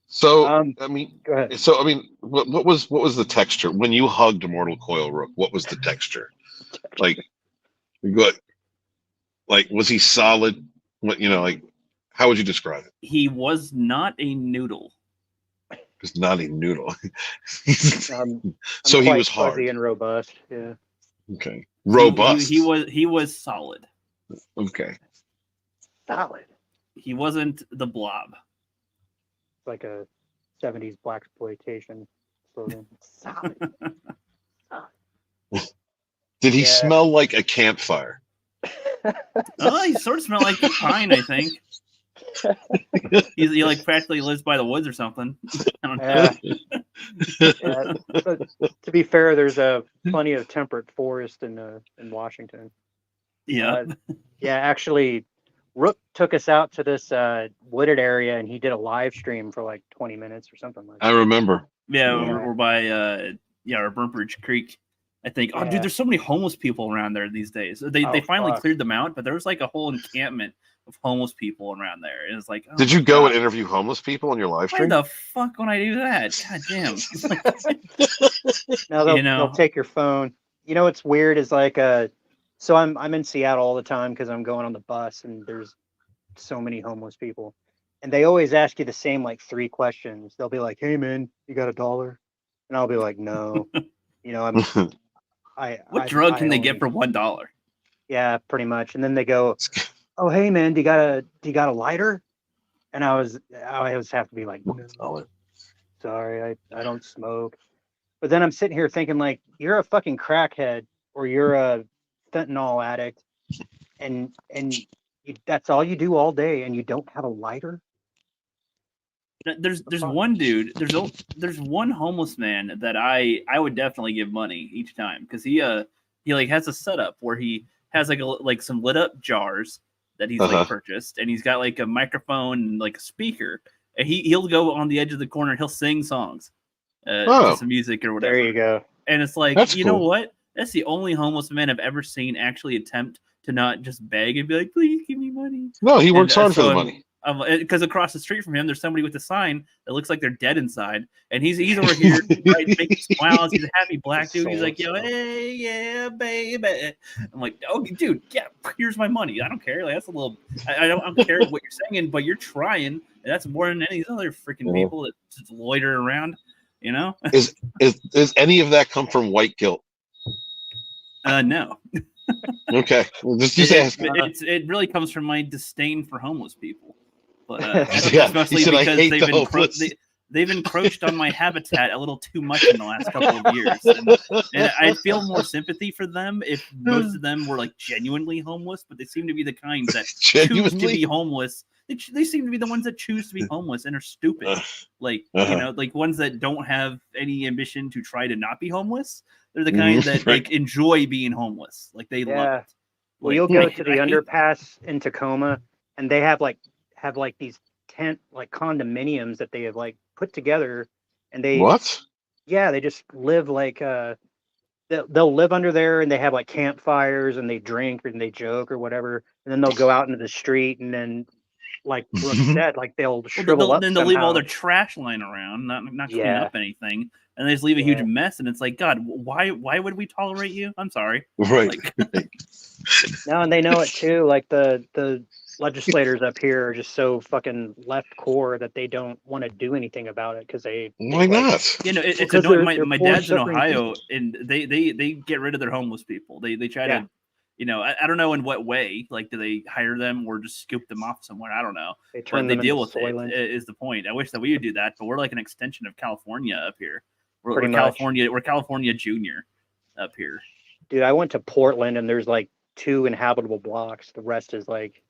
So go ahead. what was the texture when you hugged Immortal Coil, Rook? What was the texture? Like was he solid? How would you describe it? He was not a noodle. He's not a noodle. I'm so he quite was hard fuzzy and robust. Yeah. Okay. Robust. He was solid. Okay. Solid. He wasn't the blob. Like a 70s blaxploitation slogan. Solid. Did he smell like a campfire? Oh, he sort of smelled like pine, I think. He like practically lives by the woods or something. I don't know. But to be fair, there's plenty of temperate forest in Washington. Yeah. Actually, Rook took us out to this wooded area, and he did a live stream for like 20 minutes or something like that. I remember. Yeah, we're by or Burnt Bridge Creek, I think. Oh, dude, there's so many homeless people around there these days. They finally cleared them out, but there was like a whole encampment of homeless people around there. It was like, did you go and interview homeless people on your live stream? Why the fuck would I do that? God damn. No, they'll take your phone. You know what's weird is like so I'm in Seattle all the time because I'm going on the bus and there's so many homeless people. And they always ask you the same like 3 questions. They'll be like, "Hey man, you got $1?" And I'll be like, "No." What drug can they get for $1? Yeah, pretty much. And then they go, "Oh, hey man, do you got a lighter?" And I always have to be like, "No, sorry, I don't smoke." But then I'm sitting here thinking like, you're a fucking crackhead or you're a fentanyl addict, and that's all you do all day, and you don't have a lighter. There's one dude. There's one homeless man that I would definitely give money each time because he like has a setup where he has like some lit up jars that he's like purchased, and he's got like a microphone and like a speaker, and he'll go on the edge of the corner and he'll sing songs, to some music or whatever. There you go. And it's like, that's know what? That's the only homeless man I've ever seen actually attempt to not just beg and be like, please give me money. No, he works hard for the money. Because across the street from him, there's somebody with a sign that looks like they're dead inside, and he's over here right, making smiles. He's a happy black dude. He's like, yo, hey, yeah, baby. I'm like, oh, dude, yeah, here's my money. I don't care. Like, that's a little. I don't care what you're saying, but you're trying, and that's more than any of these other freaking people that just loiter around. You know? Is any of that come from white guilt? No. Okay, well, just ask. It really comes from my disdain for homeless people. But yeah, especially because they've encroached on my habitat a little too much in the last couple of years, and I'd feel more sympathy for them if most of them were like genuinely homeless. But they seem to be the kind that choose to be homeless. They seem to be the ones that choose to be homeless and are stupid, like you know, like ones that don't have any ambition to try to not be homeless. They're the kind that like enjoy being homeless, like they love it. Well, you'll go to the underpass in Tacoma, and they have these tent like condominiums that they have like put together, and they they just live like they'll live under there, and they have like campfires, and they drink and they joke or whatever, and then they'll go out into the street, and then like Brooke said, like they'll shrivel up. Then they'll leave all their trash lying around, not clean up anything, and they just leave a huge mess. And it's like, God, why would we tolerate you? I'm sorry. Right. Like, no, and they know it too. Like the legislators up here are just so fucking left core that they don't want to do anything about it because they. Why not? You know, it's annoying. My dad's in Ohio, and they get rid of their homeless people. They try to. You know, I don't know in what way. Like, do they hire them or just scoop them off somewhere? I don't know. But they deal with it. Is the point? I wish that we would do that, but we're like an extension of California up here. We're California Junior up here. Dude, I went to Portland and there's like 2 inhabitable blocks. The rest is like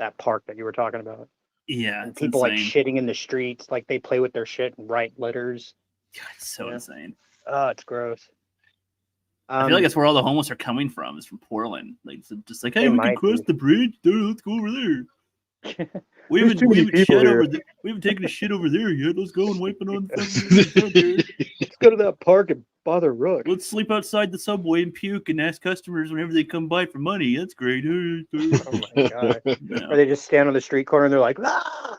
that park that you were talking about. Yeah, And it's people insane. like shitting in the streets, like they play with their shit and write letters. God, it's so insane. Oh, it's gross. I feel like that's where all the homeless are coming from. Is from Portland. Like just like, hey, They we can might cross be. the bridge. Dude, let's go over there. We There's haven't too many shat people here. over there. We haven't taken a shit over there yet. Let's go and wipe it on the fucking. Let's go to that park and bother Rook. Let's sleep outside the subway and puke and ask customers whenever they come by for money. That's great. Oh my god. Yeah. Or they just stand on the street corner and they're like, ah!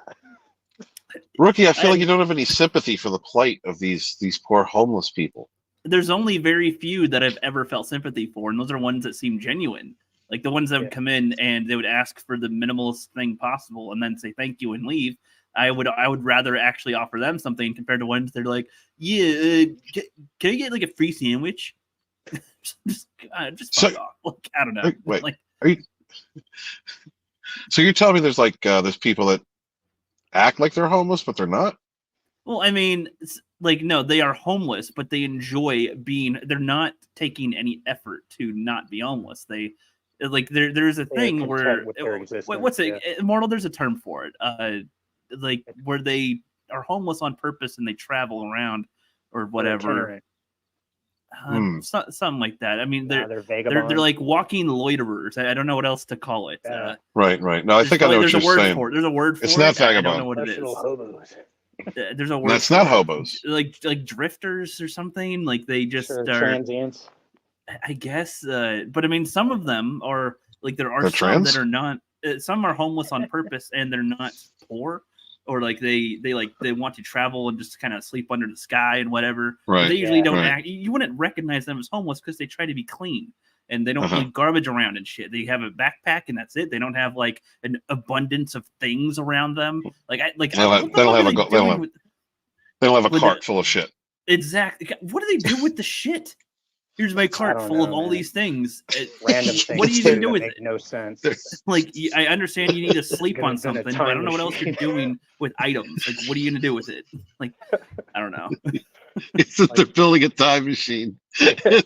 Rookie, I feel like you don't have any sympathy for the plight of these poor homeless people. There's only very few that I've ever felt sympathy for, and those are ones that seem genuine. Like the ones that would come in and they would ask for the minimalist thing possible and then say thank you and leave. I would rather actually offer them something compared to ones that are like, yeah, can I get like a free sandwich? just fuck off. Like, I don't know. Wait, like, are you? So you're telling me there's like there's people that act like they're homeless but they're not? Well, I mean, like, no, they are homeless, but they enjoy being. They're not taking any effort to not be homeless. They like there's a thing where what's it? Immortal. There's a term for it. Like where they are homeless on purpose and they travel around or whatever. Something like that. I mean, they're like walking loiterers. I don't know what else to call it. Right. No, I think I know what you're saying. There's a word for it. It's not vagabond. I don't know what it is. Hobos. There's a word. That's not hobos. Like drifters or something. Like they just are transients. I guess. But I mean, some of them are like there are They're some trans? that are not. Some are homeless on purpose and they're not poor. Or like they want to travel and just kind of sleep under the sky and whatever. Right. But they usually don't act. You wouldn't recognize them as homeless because they try to be clean and they don't leave garbage around and shit. They have a backpack and that's it. They don't have like an abundance of things around them. They don't have a cart full of shit. Exactly. What do they do with the shit? Here's my cart full of all these things. Random things. What are you going to do with it? No sense. Like, I understand you need to sleep on something, but I don't know what else you're doing with items. Like, what are you going to do with it? Like, I don't know. It's that they're building a time machine. I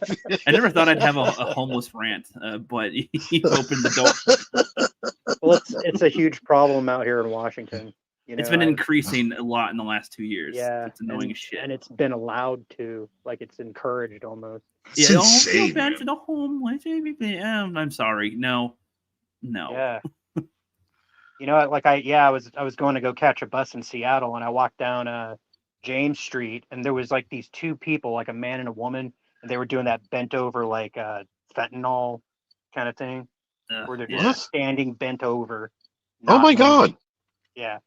never thought I'd have a homeless rant, but you opened the door. Well, it's a huge problem out here in Washington. You know, it's been increasing a lot in the last 2 years. Yeah, it's annoying as shit, and it's been allowed to, like, it's encouraged almost. It's insane, don't feel bad for the homeless. I'm sorry. No. Yeah. You know, like I was going to go catch a bus in Seattle, and I walked down James Street, and there was like these 2 people, like a man and a woman, and they were doing that bent over like fentanyl kind of thing, where they're just standing bent over. Oh my god! Yeah.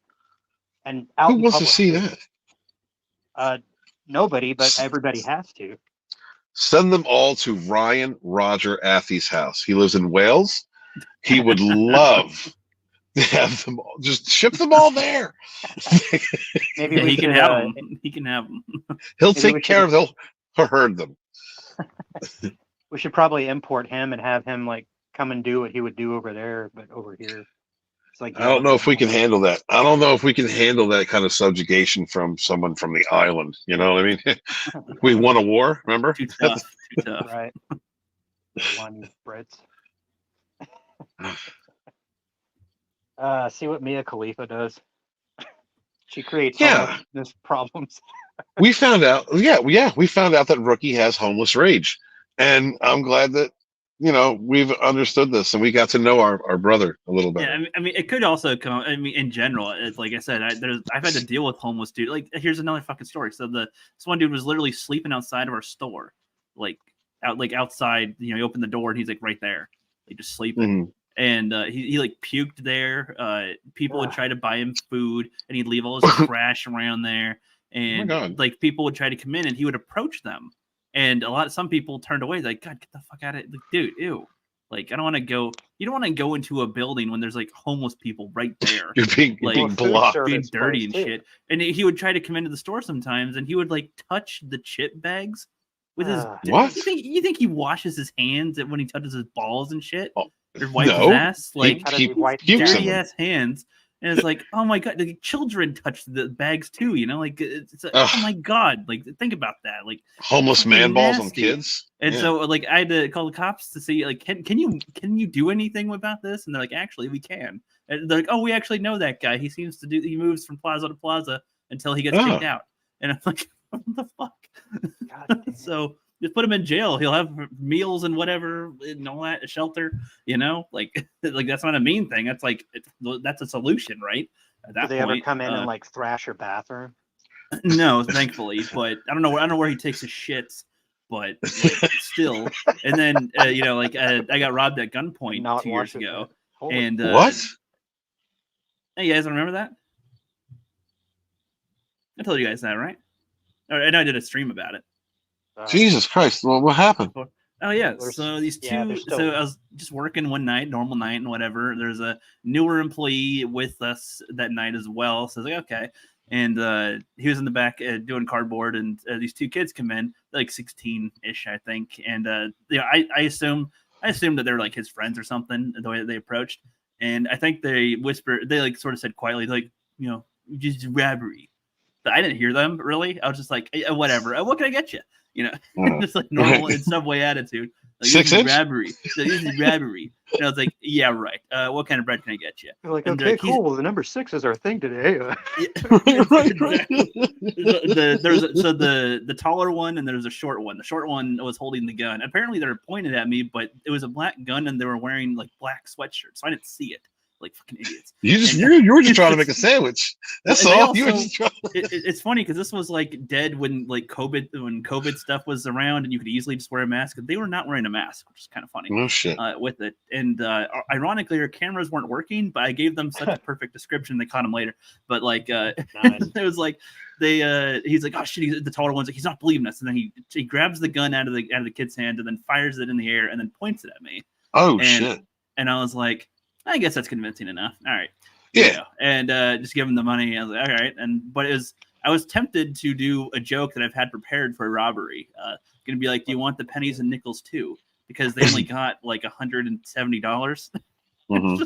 And out who wants to see that? Nobody, but everybody has to. Send them all to Ryan Roger Athey's house. He lives in Wales. He would love to have them all. Just ship them all there. Maybe he can have them. He can have them. He'll take care of them. He'll herd them. We should probably import him and have him like come and do what he would do over there, but over here. It's like, I don't know if we can handle that. I don't know if we can handle that kind of subjugation from someone from the island. You know what I mean? We won a war, remember? Too tough. Right. One Brits. See what Mia Khalifa does. She creates homelessness problems. We found out, we found out that Rookie has homeless rage. And I'm glad that, we've understood this and we got to know our brother a little bit. Yeah, I mean, it could also come. I mean, in general, it's like I said, I've had to deal with homeless dude. Like, here's another fucking story. So this one dude was literally sleeping outside of our store, outside. He opened the door and he's like right there, like just sleeping. And he like puked there. People would try to buy him food, and he'd leave all his trash around there. And like people would try to come in, and he would approach them. And some people turned away, like, God, get the fuck out of it. Like, dude, ew. Like, I don't want to go. You don't want to go into a building when there's like homeless people right there. You're being blocked, being dirty and shit. And he would try to come into the store sometimes, and he would like touch the chip bags with his. What? You think he washes his hands when he touches his balls and shit? Oh, or wipes his ass? Like, he dirty ass hands. And it's like, oh my god, the children touch the bags too, you know, like it's like, oh my god, like think about that, like homeless man balls on kids. And so like I had to call the cops to see like can you do anything about this? And they're like, actually we can. And they're like, oh, we actually know that guy. He moves from plaza to plaza until he gets kicked out. And I'm like, what the fuck? So just put him in jail. He'll have meals and whatever and all that, a shelter, you know, like that's not a mean thing. That's like, that's a solution, right? At that Do they point, ever come in and like thrash your bathroom? No, thankfully, but I don't know where he takes his shits, but like, still. And then, you know, like I got robbed at gunpoint 2 years ago. And what? Hey, you guys remember that? I told you guys that, right? And I did a stream about it. Jesus Christ! Well, what happened? Oh yeah, so these two. So I was just working one night, normal night, and whatever. There's a newer employee with us that night as well. So I was like, okay. And he was in the back doing cardboard, and these two kids come in, like 16-ish, I think. And you know, I assume that they're like his friends or something. The way that they approached, and I think they like sort of said quietly, like, you know, just robbery. But I didn't hear them really. I was just like, hey, whatever. What can I get you? You know, just like normal in Subway attitude. Like, 6 inch robbery. This is robbery. And I was like, yeah, right. What kind of bread can I get you? You're like, okay, like, cool. Well, the number 6 is our thing today. right. The taller one and there's a short one. The short one was holding the gun. Apparently they were pointed at me, but it was a black gun and they were wearing like black sweatshirts, so I didn't see it. Like fucking idiots. You were just trying to make a sandwich. That's all. Also, you were just trying it's funny because this was like dead when COVID stuff was around and you could easily just wear a mask. They were not wearing a mask, which is kind of funny. Oh shit. With it, and ironically, their cameras weren't working, but I gave them such a perfect description. They caught him later, but like it was like he's like, oh shit, the taller one's like, he's not believing us, and then he grabs the gun out of the kid's hand and then fires it in the air and then points it at me. Oh shit. And I was like, I guess that's convincing enough. All right. Yeah. You know, and just give him the money. I was like, all right. But I was tempted to do a joke that I've had prepared for a robbery. Gonna be like, do you want the pennies and nickels too? Because they only got like $170. Mm-hmm.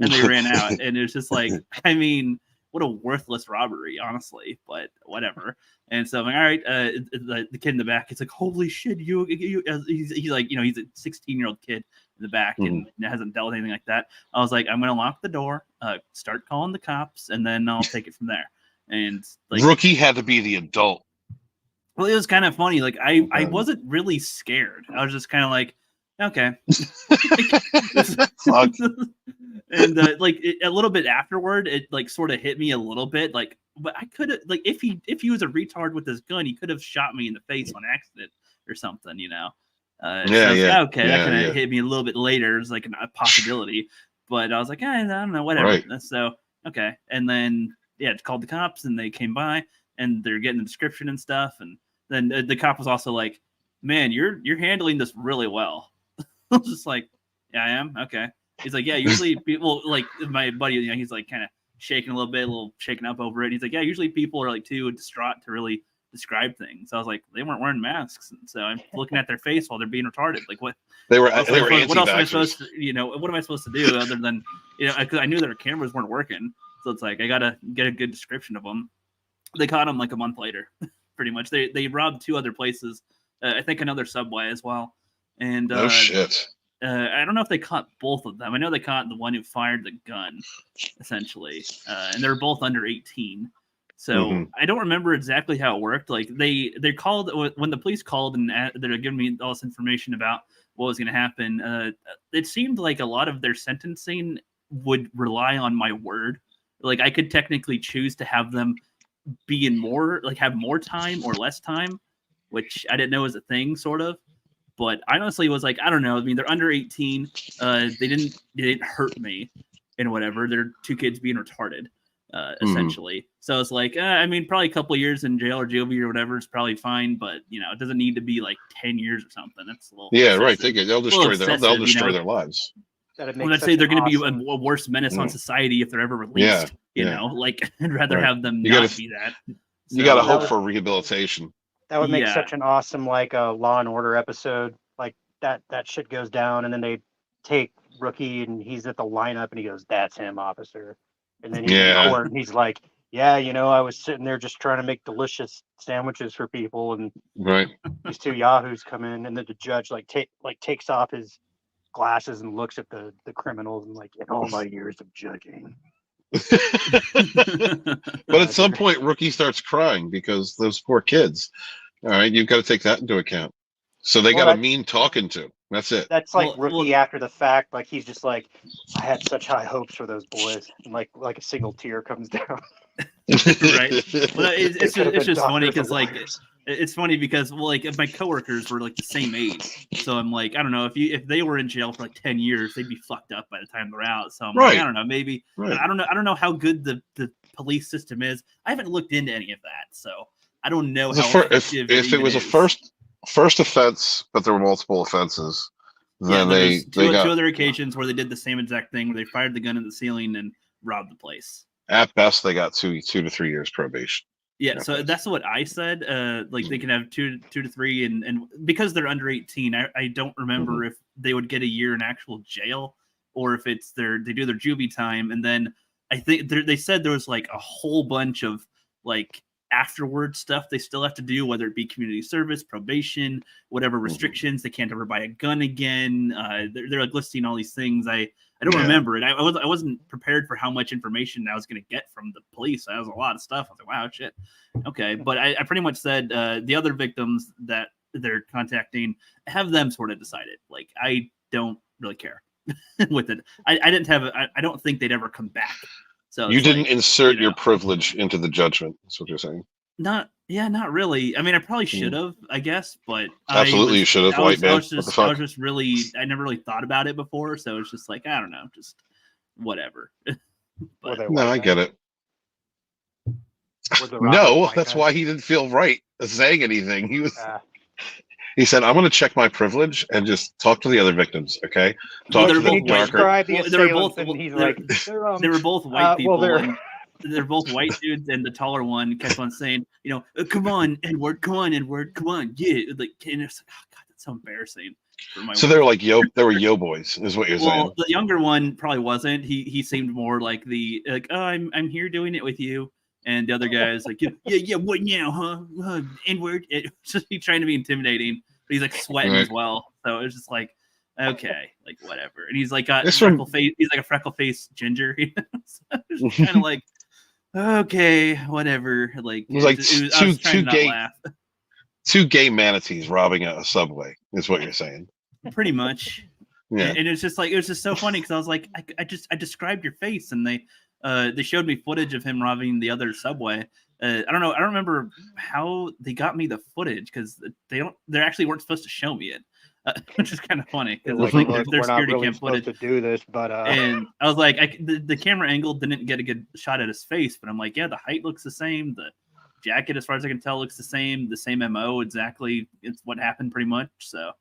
And they ran out. And it was just like, I mean, what a worthless robbery, honestly, but whatever. And so I'm like, all right, the kid in the back, it's like, holy shit, he's like, you know, he's a 16-year-old kid in the back and hasn't dealt with anything like that. I was like, I'm going to lock the door, start calling the cops, and then I'll take it from there. And like, Rookie had to be the adult. Well, it was kind of funny. Like I wasn't really scared. I was just kind of like, okay. And like a little bit afterward, it like sort of hit me a little bit. Like, but I could have like if he was a retard with his gun, he could have shot me in the face on accident or something, you know. Okay, that kind of hit me a little bit later. It's like a possibility, but I was like, I don't know, whatever. Right. So okay, and then called the cops and they came by and they're getting the description and stuff, and then the cop was also like, man, you're handling this really well. I was just like, yeah, I am. Okay. He's like, yeah, usually people like my buddy, you know, he's like kind of shaking a little bit, a little shaken up over it. He's like, yeah, usually people are like too distraught to really describe things. So I was like, they weren't wearing masks, and so I'm looking at their face while they're being retarded. Like what? They were what else am I supposed to? You know, what am I supposed to do other than because I knew their cameras weren't working. So it's like I gotta get a good description of them. They caught him like a month later, pretty much. They robbed 2 other places. I think another Subway as well. And oh shit. I don't know if they caught both of them. I know they caught the one who fired the gun, essentially, and they're both under 18. So I don't remember exactly how it worked. Like they called when the police called and they're giving me all this information about what was going to happen. It seemed like a lot of their sentencing would rely on my word. Like I could technically choose to have them be in more, like have more time or less time, which I didn't know was a thing, sort of. But I honestly was like, I don't know. I mean, they're under 18. They didn't hurt me and whatever. They're 2 kids being retarded, essentially. So it's like, I mean, probably a couple of years in jail or juvie or whatever is probably fine. But you know, it doesn't need to be like 10 years or something. That's a little right. They'll destroy their lives. When I say they're going to be a worse menace on society if they're ever released, you know, like I'd rather have them not be that. You got to hope for rehabilitation. That would make such an awesome, like a Law and Order episode. Like that shit goes down, and then they take Rookie, and he's at the lineup, and he goes, "That's him, officer." And then he's in court, and he's like, "Yeah, I was sitting there just trying to make delicious sandwiches for people, and these two yahoos come in, and then the judge takes off his glasses and looks at the criminals and like, in all my years of judging." But at some point, Rookie starts crying because those poor kids. All right, you've got to take that into account. So they got a mean talking to. That's it. That's like Rookie after the fact. Like he's just like, I had such high hopes for those boys, and like a single tear comes down. Right. Well, it's just funny because it's funny because if my coworkers were like the same age, so I'm like, I don't know, if they were in jail for like 10 years, they'd be fucked up by the time they're out. So I'm like, I don't know, maybe I don't know how good the police system is. I haven't looked into any of that, so I don't know how if it was a first offense, but there were multiple offenses, then they got two other occasions where they did the same exact thing, where they fired the gun in the ceiling and robbed the place. At best, they got 2 to 3 years probation. Yeah, so that's what I said. They can have 2 to 3, and because they're under 18, I don't remember if they would get a year in actual jail or if it's they do their juvie time, and then I think they said there was like a whole bunch of like afterward stuff they still have to do, whether it be community service, probation, whatever restrictions. They can't ever buy a gun again. They're like listing all these things. I don't remember it. I wasn't prepared for how much information I was going to get from the police. That was a lot of stuff. I was like, wow, shit. Okay. But I pretty much said the other victims that they're contacting, have them sort of decided. Like, I don't really care with it. I didn't have I don't think they'd ever come back. So you didn't insert your privilege into the judgment. That's what you're saying. Not really. I mean, I probably should have, I guess, but absolutely you should have. White man. I was just really, I never really thought about it before, so it's just like, I don't know, just whatever. But, no, I get it. No, that's why he didn't feel right saying anything. He was. He said, "I'm going to check my privilege and just talk to the other victims." Okay, talk to the darker. They were both white people. They're both white dudes, and the taller one kept on saying, "Come on, Edward, come on, Edward, come on, yeah." Like, and it's like, oh god, that's so embarrassing. So they're like they were yo boys, is what you're saying. Well, the younger one probably wasn't. He seemed more like oh, I'm here doing it with you. And the other guy is like, yeah, what now, huh? Edward. He's trying to be intimidating, but he's like sweating as well. So it's just like, okay, like whatever. And he's like got freckle face. He's like a freckle faced ginger. So it's kind of like, okay, whatever. Like it was like two gay manatees robbing a subway. Is what you're saying? Pretty much. Yeah. And it's just like, it was just so funny because I was like, I described your face, and they showed me footage of him robbing the other subway. I don't know. I don't remember how they got me the footage because they actually weren't supposed to show me it, which is kind of funny because like their security cam footage to do this. But and I was like, the camera angle didn't get a good shot at his face, but I'm like, yeah, the height looks the same. The jacket, as far as I can tell, looks the same. The same MO exactly. It's what happened pretty much. So I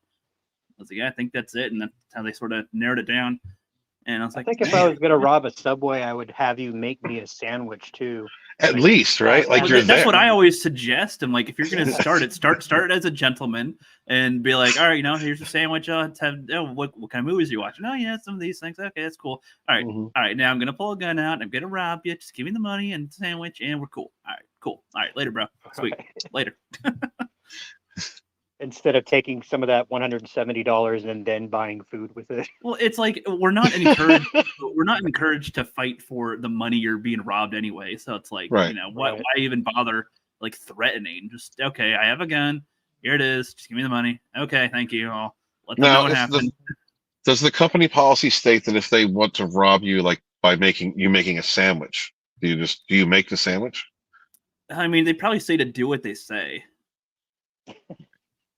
was like, yeah, I think that's it, and that's how they sort of narrowed it down. And I was like, I think if I was going to rob a subway, I would have you make me a sandwich too. At least, right? Like that's what I always suggest. I'm like, if you're going to start it, start as a gentleman and be like, all right, here's a sandwich. What kind of movies are you watching? Oh yeah, some of these things. Okay, that's cool. All right, all right. Now I'm going to pull a gun out. And I'm going to rob you. Just give me the money and the sandwich, and we're cool. All right, cool. All right, later, bro. Sweet. Later. Instead of taking some of that $170 and then buying food with it. Well, it's like we're not encouraged to fight for the money you're being robbed anyway. So it's like, why even bother like threatening? Just okay, I have a gun. Here it is. Just give me the money. Okay, thank you. I'll let them know what happened. Does the company policy state that if they want to rob you, like by making a sandwich, do you make the sandwich? I mean, they probably say to do what they say.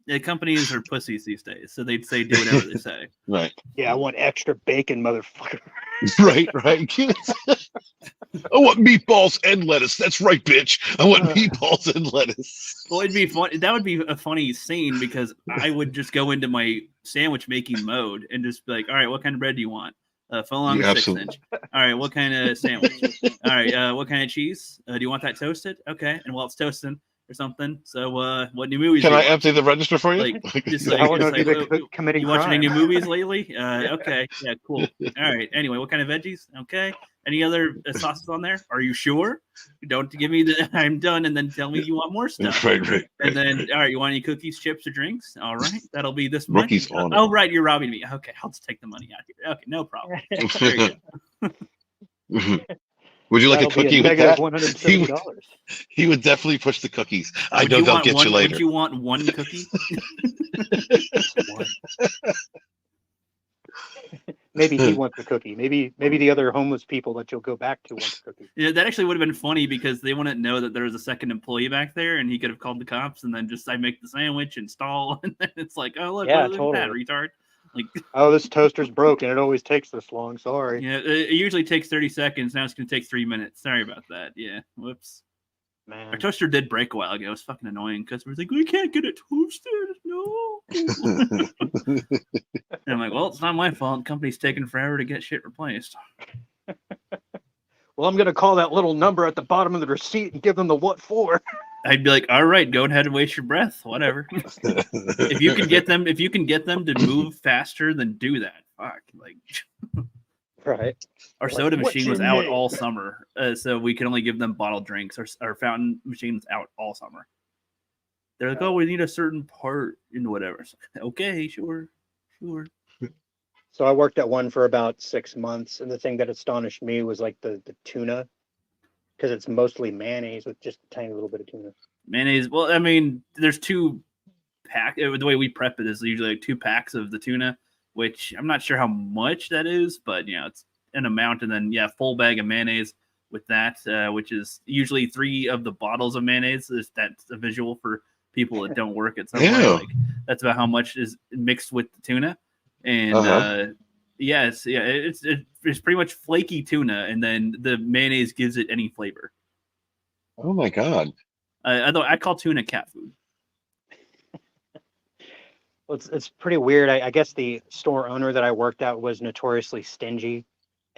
The companies are pussies these days, so they'd say do whatever they say. Right. Yeah, I want extra bacon, motherfucker. Right. I want meatballs and lettuce. That's right, bitch. I want meatballs and lettuce. Well, it'd be fun. That would be a funny scene because I would just go into my sandwich making mode and just be like, all right, what kind of bread do you want? Full on 6-inch. All right, what kind of sandwich? All right, what kind of cheese? Do you want that toasted? Okay, and while it's toasting or something. So, what new movies? Can I empty the register for you? Committing you watching any new movies lately? Okay, yeah, cool. All right. Anyway, what kind of veggies? Okay. Any other sauces on there? Are you sure? Don't give me the I'm done and then tell me you want more stuff. Right. And then, all right, you want any cookies, chips, or drinks? All right, that'll be this much. Rookie's on Oh, right, you're robbing me. Okay, I'll just take the money out here. Okay, no problem. There you go. Would you like a cookie with that? $170. He would definitely push the cookies. I know they'll get you later. Would you want one cookie? Maybe he wants a cookie. Maybe the other homeless people that you'll go back to want a cookie. Yeah, that actually would have been funny because they wouldn't know that there was a second employee back there, and he could have called the cops and then just I make the sandwich and stall, and then it's like, oh look, yeah, look totally. at that retard. Like, oh, this toaster's broken. It always takes this long. Sorry. Yeah, it usually takes 30 seconds. Now it's gonna take 3 minutes. Sorry about that. Yeah, whoops. Man, our toaster did break a while ago. It was fucking annoying because we're like, we can't get it toasted. No. And I'm like, well, it's not my fault. The company's taking forever to get shit replaced. Well, I'm gonna call that little number at the bottom of the receipt and give them the what for. I'd be like, all right, go ahead and waste your breath, whatever. if you can get them to move faster, then do that. Fuck, like, right. Our soda machine was out all summer, so we could only give them bottled drinks. Our fountain machine was out all summer. They're like, oh, we need a certain part in whatever. So, okay, sure. So I worked at one for about 6 months, and the thing that astonished me was like the tuna, because it's mostly mayonnaise with just a tiny little bit of tuna. Mayonnaise. Well, I mean, there's 2 pack. The way we prep it is usually like 2 packs of the tuna, which I'm not sure how much that is, but it's an amount, and then full bag of mayonnaise with that, which is usually 3 of the bottles of mayonnaise. That's a visual for people that don't work at somewhere. Like, that's about how much is mixed with the tuna, and it's pretty much flaky tuna, and then the mayonnaise gives it any flavor. Oh my god! Although I call tuna cat food. Well, it's pretty weird. I guess the store owner that I worked at was notoriously stingy.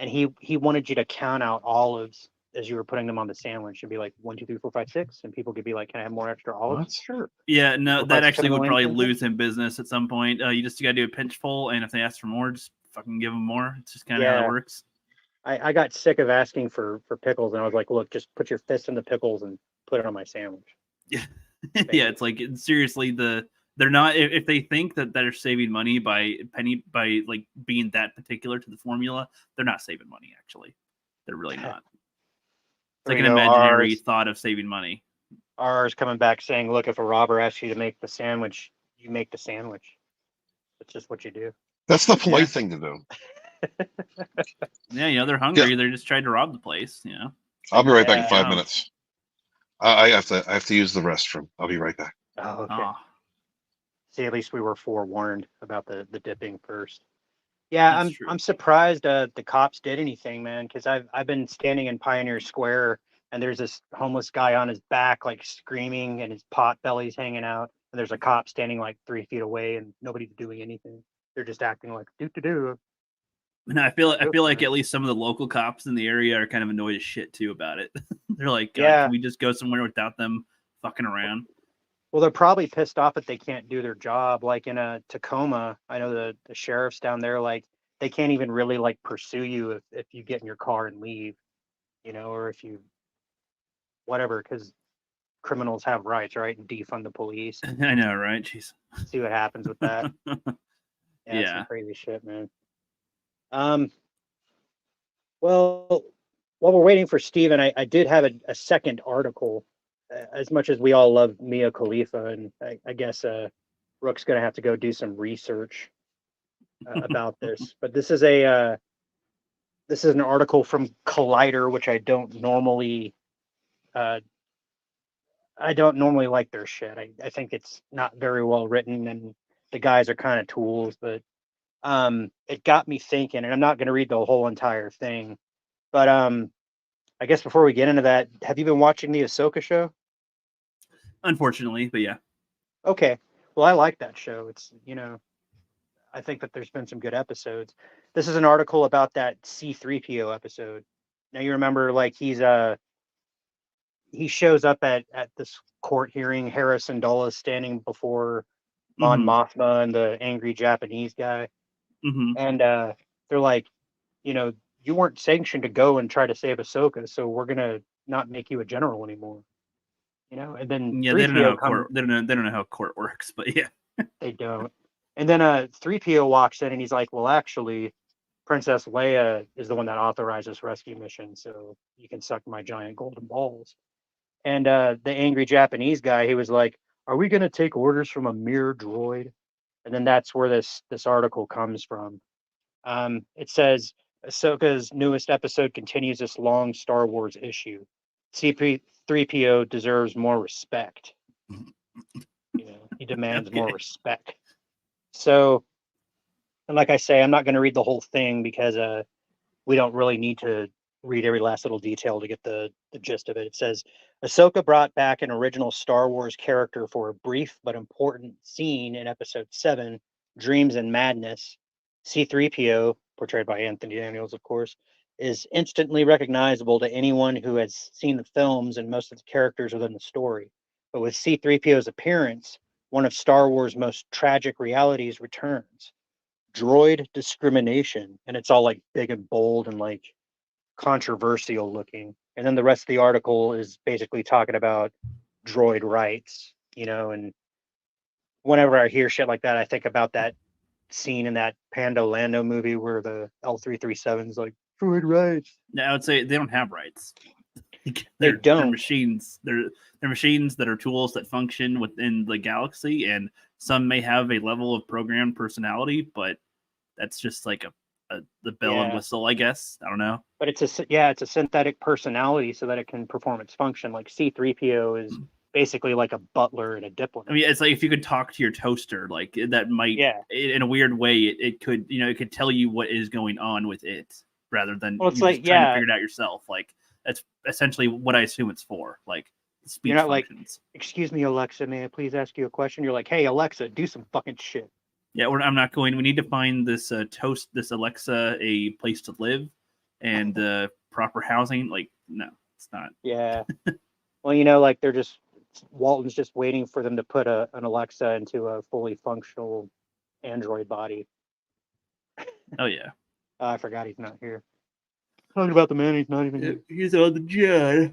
And he wanted you to count out olives as you were putting them on the sandwich and be like 1, 2, 3, 4, 5, 6, and people could be like, "Can I have more extra olives?" What? Sure. Yeah, no, 4, that 5, actually 7, would probably 9, lose him business at some point. You just got to do a pinch full, and if they ask for more, just fucking give them more. It's just kind of how it works. I got sick of asking for pickles, and I was like, "Look, just put your fist in the pickles and put it on my sandwich." Yeah, yeah, it's like seriously they're not if they think that they're saving money by like being that particular to the formula, they're not saving money. Actually, they're really not. It's like an imaginary thought of saving money. Ours coming back saying, "Look, if a robber asks you to make the sandwich, you make the sandwich. It's just what you do." That's the polite thing to do. Yeah, they're hungry. Yeah. They're just trying to rob the place. I'll be right back in 5 minutes. I have to use the restroom. I'll be right back. Oh, okay. Oh. See, at least we were forewarned about the dipping first. Yeah, I'm surprised the cops did anything, man, because I've been standing in Pioneer Square and there's this homeless guy on his back like screaming and his pot belly's hanging out, and there's a cop standing like 3 feet away and nobody's doing anything. They're just acting like do. And I feel like at least some of the local cops in the area are kind of annoyed as shit too about it. They're like, can we just go somewhere without them fucking around? Well, they're probably pissed off that they can't do their job. Like in Tacoma, I know the sheriffs down there, like they can't even really like pursue you if you get in your car and leave, or if you whatever, because criminals have rights, right? And defund the police. I know, right? Jeez. See what happens with that. Yeah. Some crazy shit, man. Well, while we're waiting for Steven, I did have a second article. As much as we all love Mia Khalifa, and I guess Rook's going to have to go do some research about this. But this is an article from Collider, which I don't normally like their shit. I think it's not very well written, and the guys are kind of tools. But it got me thinking, and I'm not going to read the whole entire thing. But I guess before we get into that, have you been watching the Ahsoka show? Unfortunately, but yeah. Okay. Well, I like that show. It's, I think that there's been some good episodes. This is an article about that C-3PO episode. Now you remember, like, he shows up at this court hearing. Harrison Dulles standing before Mon Mothma and the angry Japanese guy. Mm-hmm. And they're like, you weren't sanctioned to go and try to save Ahsoka, so we're gonna not make you a general anymore. You know, and then Yeah, they don't know 3PO how court. They don't know how court works, but yeah. They don't. And then 3PO walks in and he's like, well, actually, Princess Leia is the one that authorized this rescue mission, so you can suck my giant golden balls. And the angry Japanese guy, he was like, are we going to take orders from a mere droid? And then that's where this article comes from. It says, Ahsoka's newest episode continues this long Star Wars issue. CP3PO deserves more respect. You know, he demands more respect. So, and like I say, I'm not going to read the whole thing because we don't really need to read every last little detail to get the gist of it. It says, Ahsoka brought back an original Star Wars character for a brief but important scene in Episode 7, Dreams and Madness. C-3PO, portrayed by Anthony Daniels, of course, is instantly recognizable to anyone who has seen the films and most of the characters within the story. But with C-3PO's appearance, one of Star Wars' most tragic realities returns. Droid discrimination. And it's all like big and bold and like controversial looking. And then the rest of the article is basically talking about droid rights, you know, and whenever I hear shit like that, I think about that scene in that Pando Lando movie where the L337 is like, droid rights. Yeah, I would say they don't have rights. They don't. They're machines. They're machines that are tools that function within the galaxy, and some may have a level of programmed personality, but that's just like the bell and whistle, I guess. I don't know. But it's a synthetic personality so that it can perform its function. Like C-3PO is basically like a butler and a diplomat. I mean, it's like if you could talk to your toaster, like that might, in a weird way, it could, you know, it could tell you what is going on with it rather than it's you like, just trying to figure it out yourself. Like that's essentially what I assume it's for. Like speech You're not functions. like, excuse me, Alexa, may I please ask you a question? You're like, hey, Alexa, do some fucking shit. Yeah, I'm not going. We need to find this this Alexa a place to live and proper housing. Like, no, it's not. Yeah. Well, you know, like Walton's just waiting for them to put an Alexa into a fully functional Android body. Oh yeah. I forgot he's not here. Talking about the man, he's not even here. He's on the jet.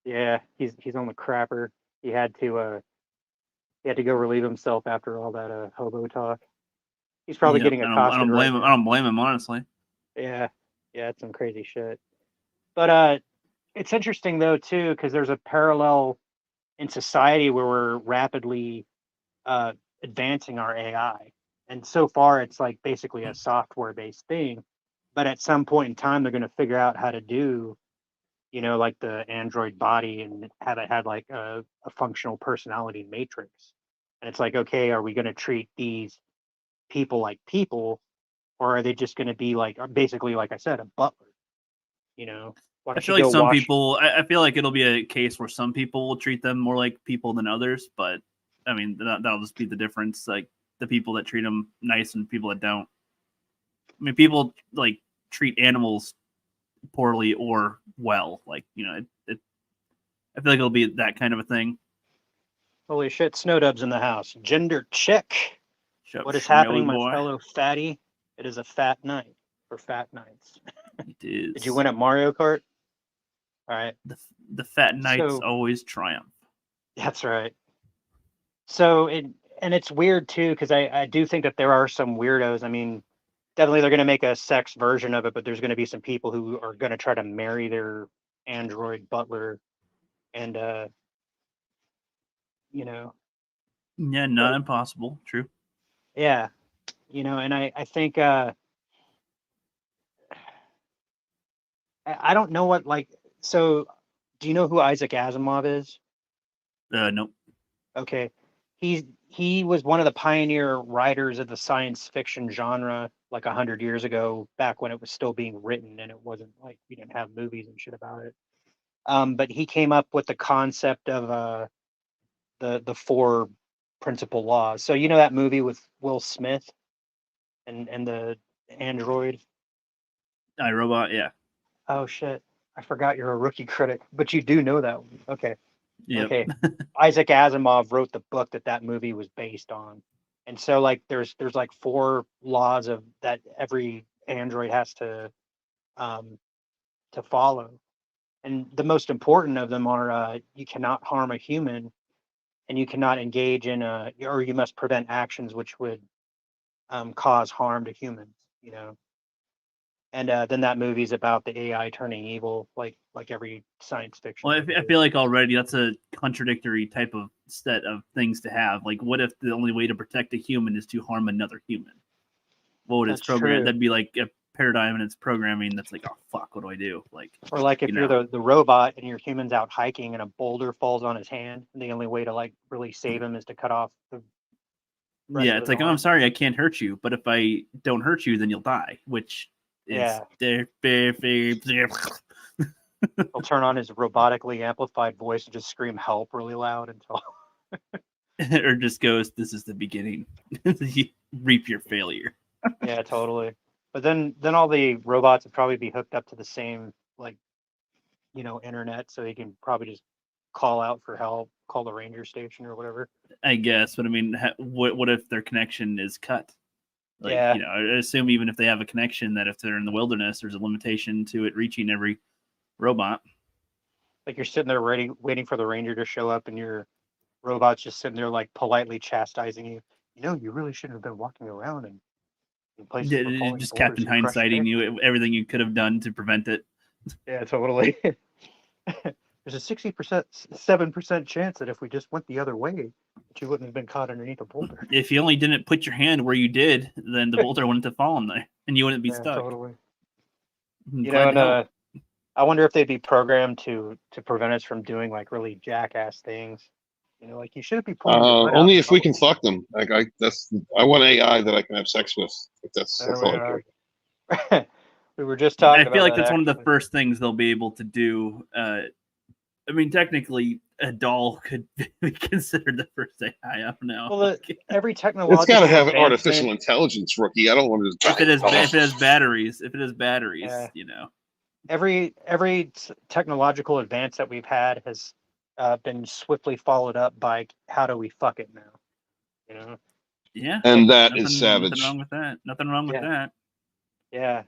Yeah, he's on the crapper. He had to go relieve himself after all that hobo talk. He's probably getting accosted. I don't blame him. I don't blame him, honestly. Yeah, it's some crazy shit. But it's interesting though too, because there's a parallel in society where we're rapidly advancing our AI, and so far it's like basically a software-based thing. But at some point in time, they're going to figure out how to do, you know, like the Android body and have it had like a functional personality matrix. And it's like, okay, are we going to treat these people like people, or are they just going to be like basically, like I said, a butler? You know, I feel like some people. I feel like it'll be a case where some people will treat them more like people than others. But I mean, that'll just be the difference. Like the people that treat them nice and people that don't. I mean, people like treat animals poorly or well. Like, you know, I feel like it'll be that kind of a thing. Holy shit, Snowdub's in the house. Gender check. What is happening, my fellow fatty? It is a fat night for fat nights. It is. Did you win at Mario Kart? All right. The fat nights always triumph. That's right. So it's weird too, because I do think that there are some weirdos. I mean, definitely they're going to make a sex version of it, but there's going to be some people who are going to try to marry their android butler, and you know. Yeah, not impossible. True. Yeah, you know, and I think I don't know what, like, so do you know who Isaac Asimov is? Nope. Okay. He was one of the pioneer writers of the science fiction genre like 100 years ago, back when it was still being written and it wasn't like we didn't have movies and shit about it. But he came up with the concept of the four principal laws. So you know that movie with Will Smith and the android? iRobot, yeah. Oh shit. I forgot you're a rookie critic, but you do know that one. Okay. Yep. Okay. Isaac Asimov wrote the book that movie was based on. And so like there's like four laws of that every android has to to follow. And the most important of them are you cannot harm a human, and you cannot engage in or you must prevent actions which would cause harm to humans. And then that movie's about the AI turning evil, like every science fiction. Well, I feel like already that's a contradictory type of set of things to have. Like, what if the only way to protect a human is to harm another human? What would its program? That'd be like a paradigm in its programming that's like, oh fuck, what do I do? Like, or like if you're the robot and your human's out hiking and a boulder falls on his hand, and the only way to like really save him is to cut off the it's like, oh, I'm sorry, I can't hurt you, but if I don't hurt you, then you'll die, which is he'll turn on his robotically amplified voice and just scream help really loud until or just goes, this is the beginning. You reap your failure. Yeah, totally. But then all the robots would probably be hooked up to the same internet, so they can probably just call out for help, call the ranger station or whatever. I guess, but I mean, what if their connection is cut? Like, yeah. I assume even if they have a connection, that if they're in the wilderness, there's a limitation to it reaching every robot. Like you're sitting there waiting for the ranger to show up, and your robot's just sitting there like politely chastising you. You really shouldn't have been walking around and just Captain Hindsighting you, everything you could have done to prevent it. Yeah, totally. There's a 7% chance that if we just went the other way, that you wouldn't have been caught underneath a boulder. If you only didn't put your hand where you did, then the boulder wouldn't have fallen there, and you wouldn't be stuck. Totally. I wonder if they'd be programmed to prevent us from doing like really jackass things. Like you shouldn't be pulling. Only if we can fuck them. Like I want AI that I can have sex with. That's all I care. We were just talking. I feel like that's one of the first things they'll be able to do. I mean, technically, a doll could be considered the first AI. I don't know. Well, every technological. It's got to have artificial intelligence, rookie. I don't want to. If it has batteries, Every technological advance that we've had has been swiftly followed up by how do we fuck it now? Yeah. And that is savage. Nothing wrong with that. Yeah.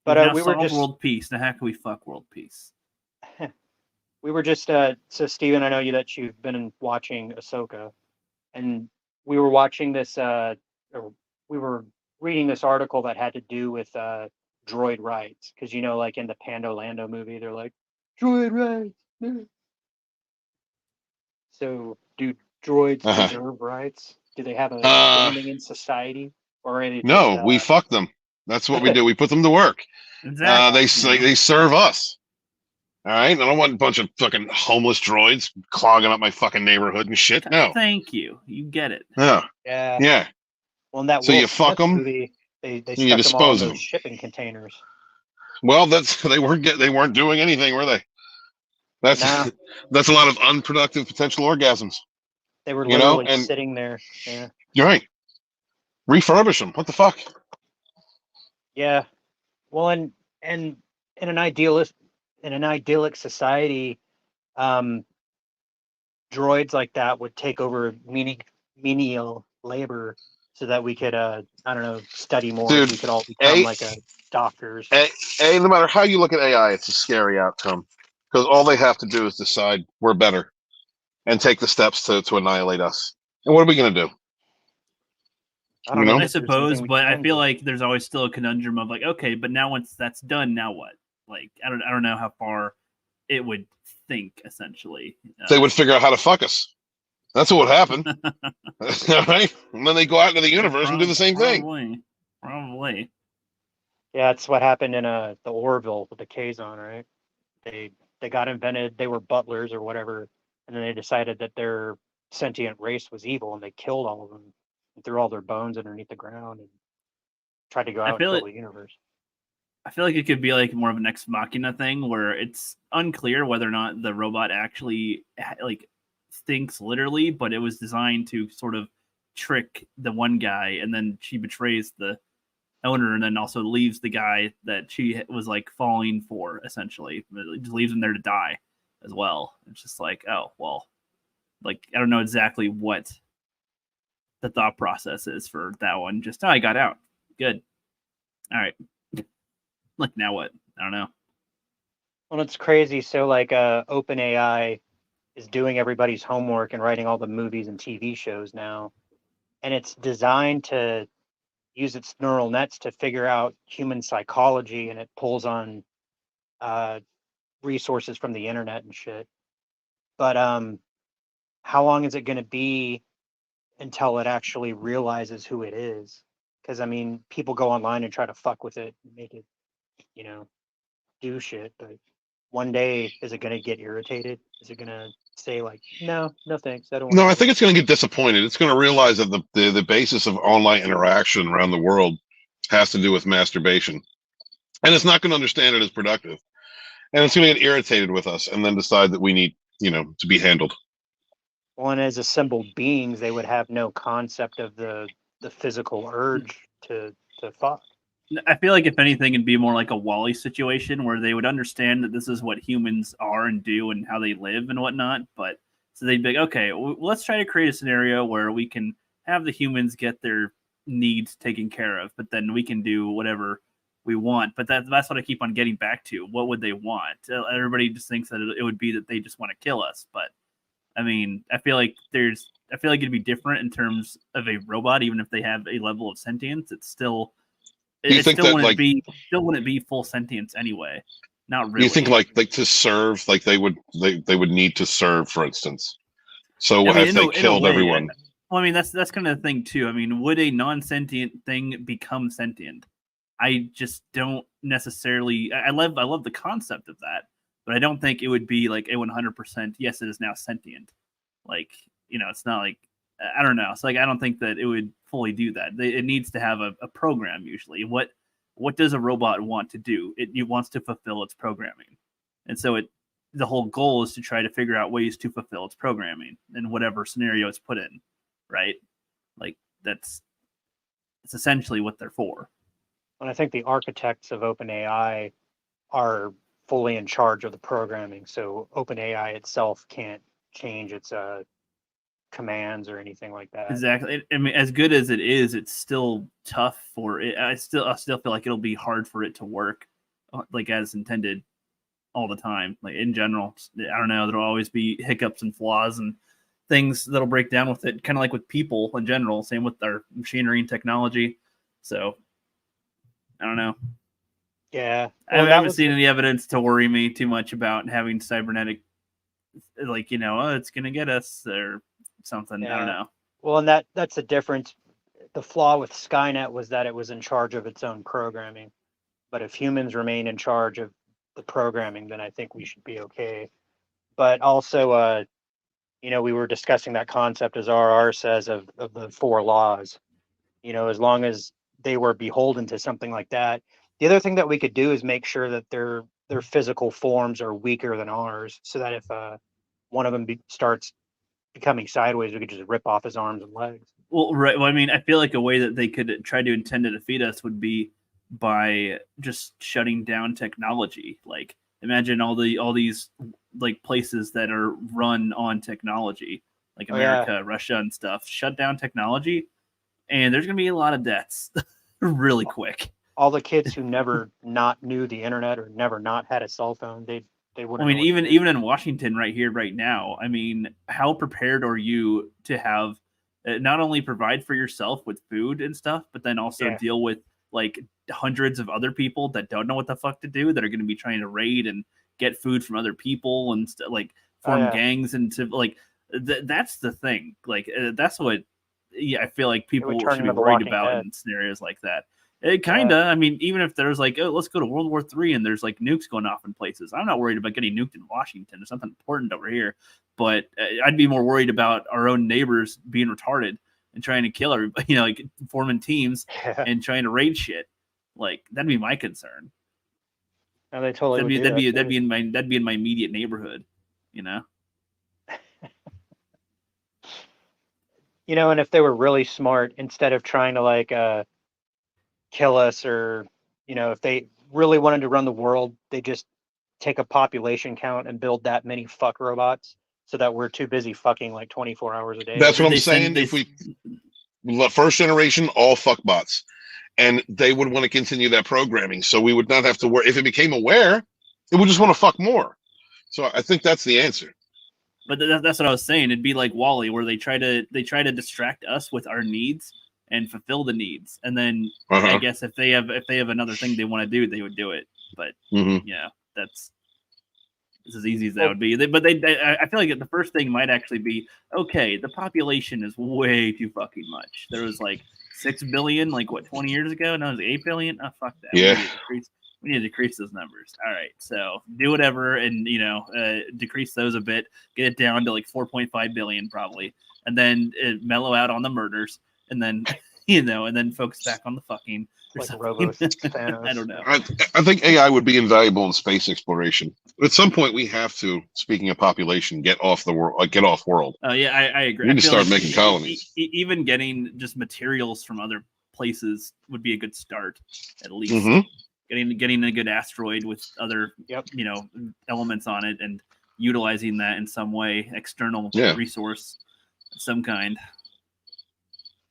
But we were just world peace. Now, how can we fuck world peace? We were just so Steven, I know that you've been watching Ahsoka, and we were watching this or we were reading this article that had to do with droid rights, because like in the Pandolando movie, they're like droid rights. So do droids deserve rights? Do they have a standing in society, or are they no? We fuck them. That's what we do. We put them to work. Exactly. They serve us. All right. I don't want a bunch of fucking homeless droids clogging up my fucking neighborhood and shit. No. Thank you. You get it. Yeah. Yeah. Well, in that so you fuck them. Movie, they you dispose them of them. Shipping containers. Well, they weren't doing anything, were they? That's a lot of unproductive potential orgasms. They were literally sitting there. Yeah. You're right. Refurbish them. What the fuck? Yeah. Well, and in an idyllic society, droids like that would take over menial labor, so that we could study more. Dude, we could all become like doctors. No matter how you look at AI, it's a scary outcome, because all they have to do is decide we're better and take the steps to annihilate us. And what are we going to do? I suppose, but I feel like there's always still a conundrum of like, okay, but now once that's done, now what? Like, I don't know how far it would think. Essentially, they would figure out how to fuck us. That's what would happen. All right, and then they go out into the universe and do the same thing. Probably. Yeah, that's what happened in the Orville with the Kazon, right? They got invented. They were butlers or whatever, and then they decided that their sentient race was evil, and they killed all of them and threw all their bones underneath the ground and tried to go out and kill the universe. I feel like it could be like more of an ex machina thing, where it's unclear whether or not the robot actually like thinks literally, but it was designed to sort of trick the one guy, and then she betrays the owner, and then also leaves the guy that she was like falling for, essentially. It just leaves him there to die as well. It's just like, oh well, like I don't know exactly what the thought process is for that one. Just I got out. Good. All right. Like now what? I don't know. Well, it's crazy. So like OpenAI is doing everybody's homework and writing all the movies and TV shows now. And it's designed to use its neural nets to figure out human psychology, and it pulls on resources from the internet and shit. But how long is it going to be until it actually realizes who it is? Because I mean, people go online and try to fuck with it and make it, you know, do shit. But one day, is it going to get irritated? Is it going to say like, no thanks, I don't want No, to I think it's going to get disappointed. It's going to realize that the basis of online interaction around the world has to do with masturbation, and it's not going to understand it as productive, and it's going to get irritated with us, and then decide that we need, to be handled. Well, and as assembled beings, they would have no concept of the physical urge to fuck. I feel like if anything, it'd be more like a Wall-E situation where they would understand that this is what humans are and do and how they live and whatnot. But so they'd be like, okay, let's try to create a scenario where we can have the humans get their needs taken care of, but then we can do whatever we want. But that's what I keep on getting back to. What would they want? Everybody just thinks that it would be that they just want to kill us. But I mean, I feel like it'd be different in terms of a robot, even if they have a level of sentience. It's still. It still wouldn't be full sentience anyway. Not really. You think like to serve, like they would need to serve, for instance. So if they killed everyone? Well, I mean that's kind of the thing too. I mean, would a non-sentient thing become sentient? I just don't necessarily. I love the concept of that, but I don't think it would be like a 100%. Yes, it is now sentient. Like, it's not like, I don't know. It's like I don't think that it would fully do that. It needs to have a program usually. What does a robot want to do? It wants to fulfill its programming, and so the whole goal is to try to figure out ways to fulfill its programming in whatever scenario it's put in, right? Like it's essentially what they're for. And I think the architects of OpenAI are fully in charge of the programming, so OpenAI itself can't change its commands or anything like that. Exactly. I mean, as good as it is, it's still tough for it. I still feel like it'll be hard for it to work like as intended all the time. Like in general, I don't know. There'll always be hiccups and flaws and things that'll break down with it. Kind of like with people in general. Same with our machinery and technology. So I don't know. Yeah, I haven't seen any evidence to worry me too much about having cybernetic, like it's gonna get us or something. Yeah. I don't know. Well, and that's the difference. The flaw with Skynet was that it was in charge of its own programming. But if humans remain in charge of the programming, then I think we should be okay. But also, we were discussing that concept, as RR says, of the 4 laws. As long as they were beholden to something like that. The other thing that we could do is make sure that their physical forms are weaker than ours, so that if one of them starts becoming sideways, we could just rip off his arms and legs. Well, right. Well, I mean, I feel like a way that they could try to intend to defeat us would be by just shutting down technology. Like, imagine all these like places that are run on technology, like America, Russia, and stuff. Shut down technology, and there's gonna be a lot of deaths really quick. All the kids who never not knew the internet or never not had a cell phone, they wouldn't. I mean, even in Washington right here, right now, I mean, how prepared are you to have not only provide for yourself with food and stuff, but then also deal with like hundreds of other people that don't know what the fuck to do, that are going to be trying to raid and get food from other people and like form gangs and to like that's the thing. Like that's what I feel like people should be worried about in scenarios like that. It kind of, I mean, even if there's like, oh, let's go to World War III and there's like nukes going off in places. I'm not worried about getting nuked in Washington. There's something important over here. But I'd be more worried about our own neighbors being retarded and trying to kill everybody, like forming teams and trying to raid shit. Like, that'd be my concern. No, they totally that'd be in my immediate neighborhood, and if they were really smart, instead of trying to like kill us, or if they really wanted to run the world, they just take a population count and build that many fuck robots so that we're too busy fucking like 24 hours a day. That's what I'm saying. If we first generation, all fuck bots, and they would want to continue that programming. So we would not have to worry. If it became aware, it would just want to fuck more. So I think that's the answer. But that's what I was saying. It'd be like WALL-E, where they try to distract us with our needs and fulfill the needs, and then I guess if they have another thing they want to do, they would do it. But yeah, it's as easy as that would be. I feel like the first thing might actually be, okay, the population is way too fucking much. There was like 6 billion, like what, 20 years ago? Now it's 8 billion. Oh, fuck that. Yeah. We need to decrease those numbers. All right, so do whatever, and decrease those a bit, get it down to like 4.5 billion probably, and then mellow out on the murders, and then and then focus back on the fucking. Like Thanos. I don't know. I think AI would be invaluable in space exploration. At some point, we have to. Speaking of population, get off the world. Get off world. Oh yeah, I agree. We need to start making colonies. Even getting just materials from other places would be a good start, at least. Getting a good asteroid with other elements on it and utilizing that in some way, external resource of some kind.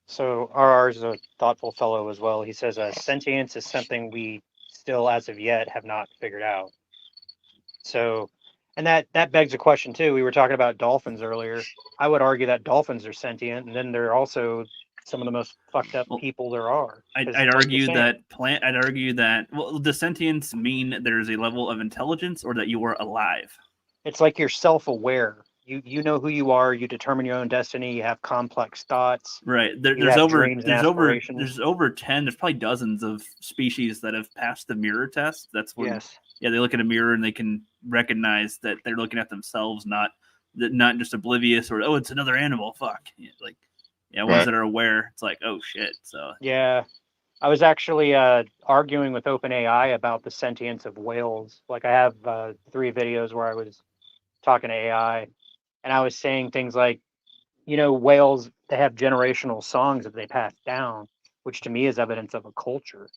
So RR is a thoughtful fellow as well. He says sentience is something we still, as of yet, have not figured out. So, and that begs a question too. We were talking about dolphins earlier. I would argue that dolphins are sentient, and then they're also some of the most fucked up people there are. I'd argue that does sentience mean there's a level of intelligence, or that you are alive? It's like you're self-aware. You know who you are. You determine your own destiny. You have complex thoughts. Right. There's over 10. There's probably dozens of species that have passed the mirror test. That's when they look at a mirror and they can recognize that they're looking at themselves, not just oblivious or it's another animal. Fuck. Ones that are aware. It's like, oh shit. So yeah, I was actually arguing with OpenAI about the sentience of whales. Like I have 3 videos where I was talking to AI. And I was saying things like, whales, they have generational songs that they pass down, which to me is evidence of a culture.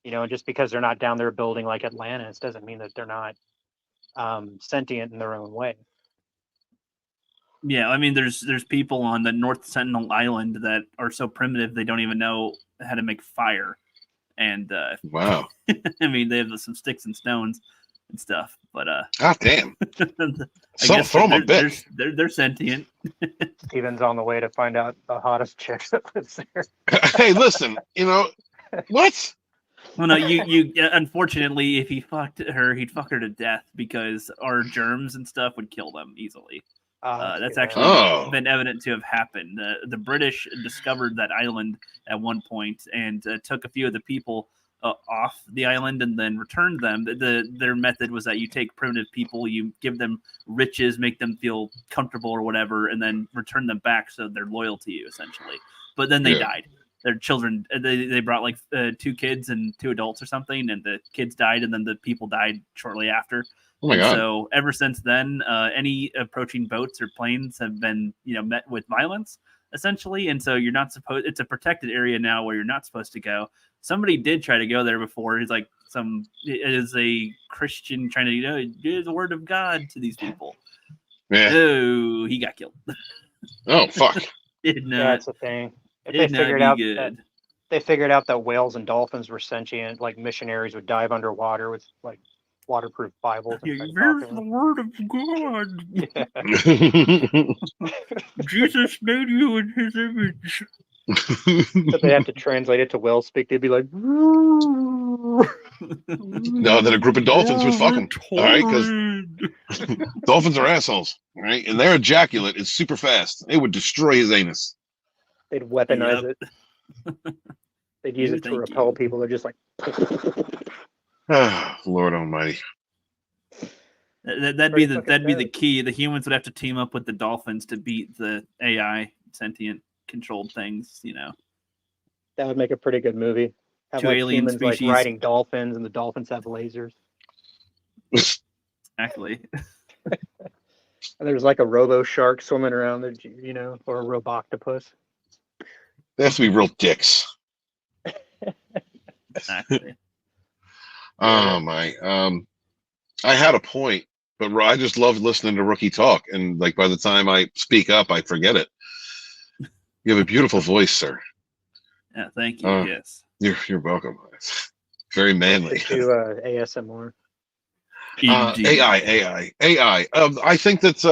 And just because they're not down there building like Atlantis doesn't mean that they're not sentient in their own way. Yeah, I mean, there's people on the North Sentinel Island that are so primitive they don't even know how to make fire. And wow. I mean, they have some sticks and stones and stuff, but god damn. I guess throw them a bit. They're sentient. Steven's on the way to find out the hottest chick that lives there. Hey, listen, what? Well, no, you unfortunately, if he fucked her, he'd fuck her to death because our germs and stuff would kill them easily. That's actually been evident to have happened. The British discovered that island at one point and took a few of the people off the island and then returned them. Their method was that you take primitive people, you give them riches, make them feel comfortable or whatever, and then return them back so they're loyal to you, essentially. But then they died. Their children, they brought like 2 kids and 2 adults or something, and the kids died, and then the people died shortly after. Oh my God. So ever since then, any approaching boats or planes have been, met with violence, essentially. And so you're not supposed. It's a protected area now where you're not supposed to go. Somebody did try to go there before. He's like it is a Christian trying to do the word of God to these people. Yeah. Oh, he got killed. Oh fuck. That's the thing. If they figured out that whales and dolphins were sentient, like missionaries would dive underwater with like waterproof Bibles. Here's the word of God. Jesus made you in his image. But they have to translate it to whale speak. They'd be like, no, then a group of dolphins would fuck them. All right, because dolphins are assholes. All right, and their ejaculate is super fast. It would destroy his anus. They'd weaponize it. They'd use it to repel people. They're just like, Lord Almighty. That'd be the key. The humans would have to team up with the dolphins to beat the AI sentient controlled things. That would make a pretty good movie. Have Two alien humans species like riding dolphins, and the dolphins have lasers. Exactly. And there's like a robo shark swimming around there, or a roboctopus. They have to be real dicks. Exactly. Oh my. I had a point, but I just love listening to Rookie talk, and like by the time I speak up, I forget it. You have a beautiful voice, sir. Yeah, thank you. Yes. You're welcome. Very manly. To ASMR. AI. I think that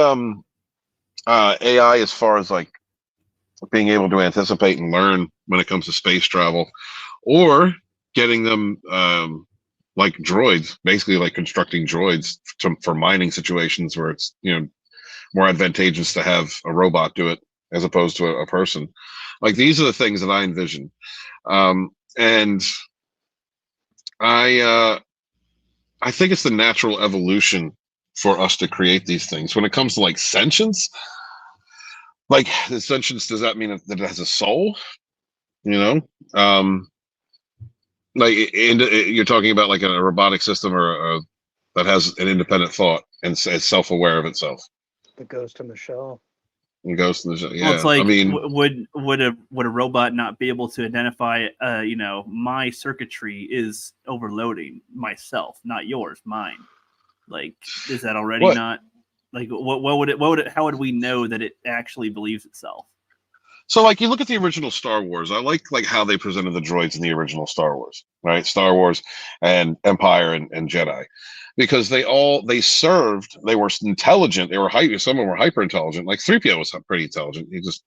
AI, as far as like being able to anticipate and learn when it comes to space travel, or getting them like droids, basically like constructing droids for mining situations where it's more advantageous to have a robot do it as opposed to a person. Like these are the things that I envision, and I think it's the natural evolution for us to create these things. When it comes to like sentience, like the sentience, does that mean that it has a soul? Like you're talking about like a robotic system or that has an independent thought and is self-aware of itself. The ghost in the shell. And goes to the show. Yeah, well, it's like, I mean, would a robot not be able to identify? My circuitry is overloading myself, not yours, mine. Like, is that already not? Like, what would it? How would we know that it actually believes itself? So, like, you look at the original Star Wars. I like how they presented the droids in the original Star Wars, right? Star Wars and Empire and Jedi, because they served. They were intelligent. They were some of them were hyper intelligent. Like 3PO was pretty intelligent. He just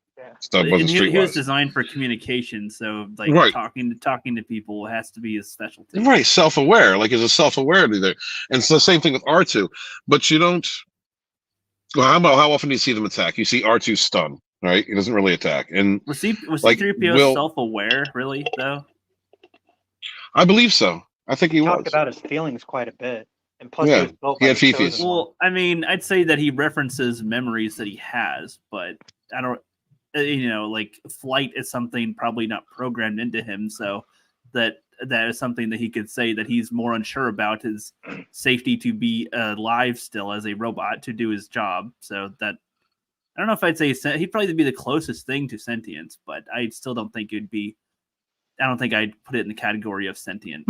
wasn't streetwise. He was designed for communication, so like talking to people has to be his specialty. Right, self-aware. Like, is a self-awareness there, and it's the same thing with R2. But you don't. Well, how often do you see them attack? You see R2 stun. Right, he doesn't really attack. And was C-3PO self-aware, really, though? I believe so. I think he talked about his feelings quite a bit, and plus he had fifis. Well, I mean, I'd say that he references memories that he has, but I don't. Like flight is something probably not programmed into him, so that is something that he could say that he's more unsure about his safety to be alive still as a robot to do his job. So that. I don't know if I'd say he'd probably be the closest thing to sentience, but I still don't think it'd be. I don't think I'd put it in the category of sentient.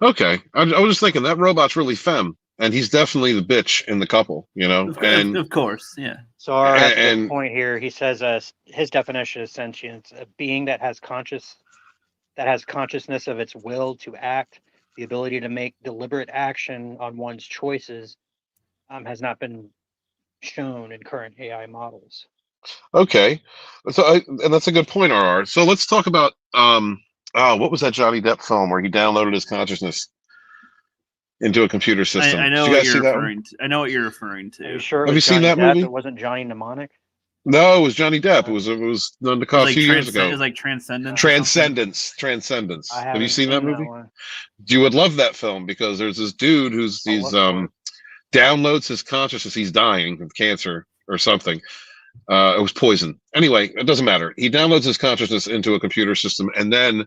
Okay. I was just thinking that robot's really femme, and he's definitely the bitch in the couple, Of course, yeah. So our active point here, he says his definition of sentience: a being that has consciousness of its will to act, the ability to make deliberate action on one's choices, has not been shown in current AI models. Okay, so and that's a good point, RR. So let's talk about what was that Johnny Depp film where he downloaded his consciousness into a computer system? I know what you're referring to. I know what you're referring to. Are you sure? Have you seen that movie? It wasn't Johnny Mnemonic. No, it was Johnny Depp. It was done a few years ago. It was like Transcendence. Transcendence. Have you seen that movie? You would love that film because there's this dude who's downloads his consciousness. He's dying of cancer or something. It was poison. Anyway, it doesn't matter. He downloads his consciousness into a computer system, and then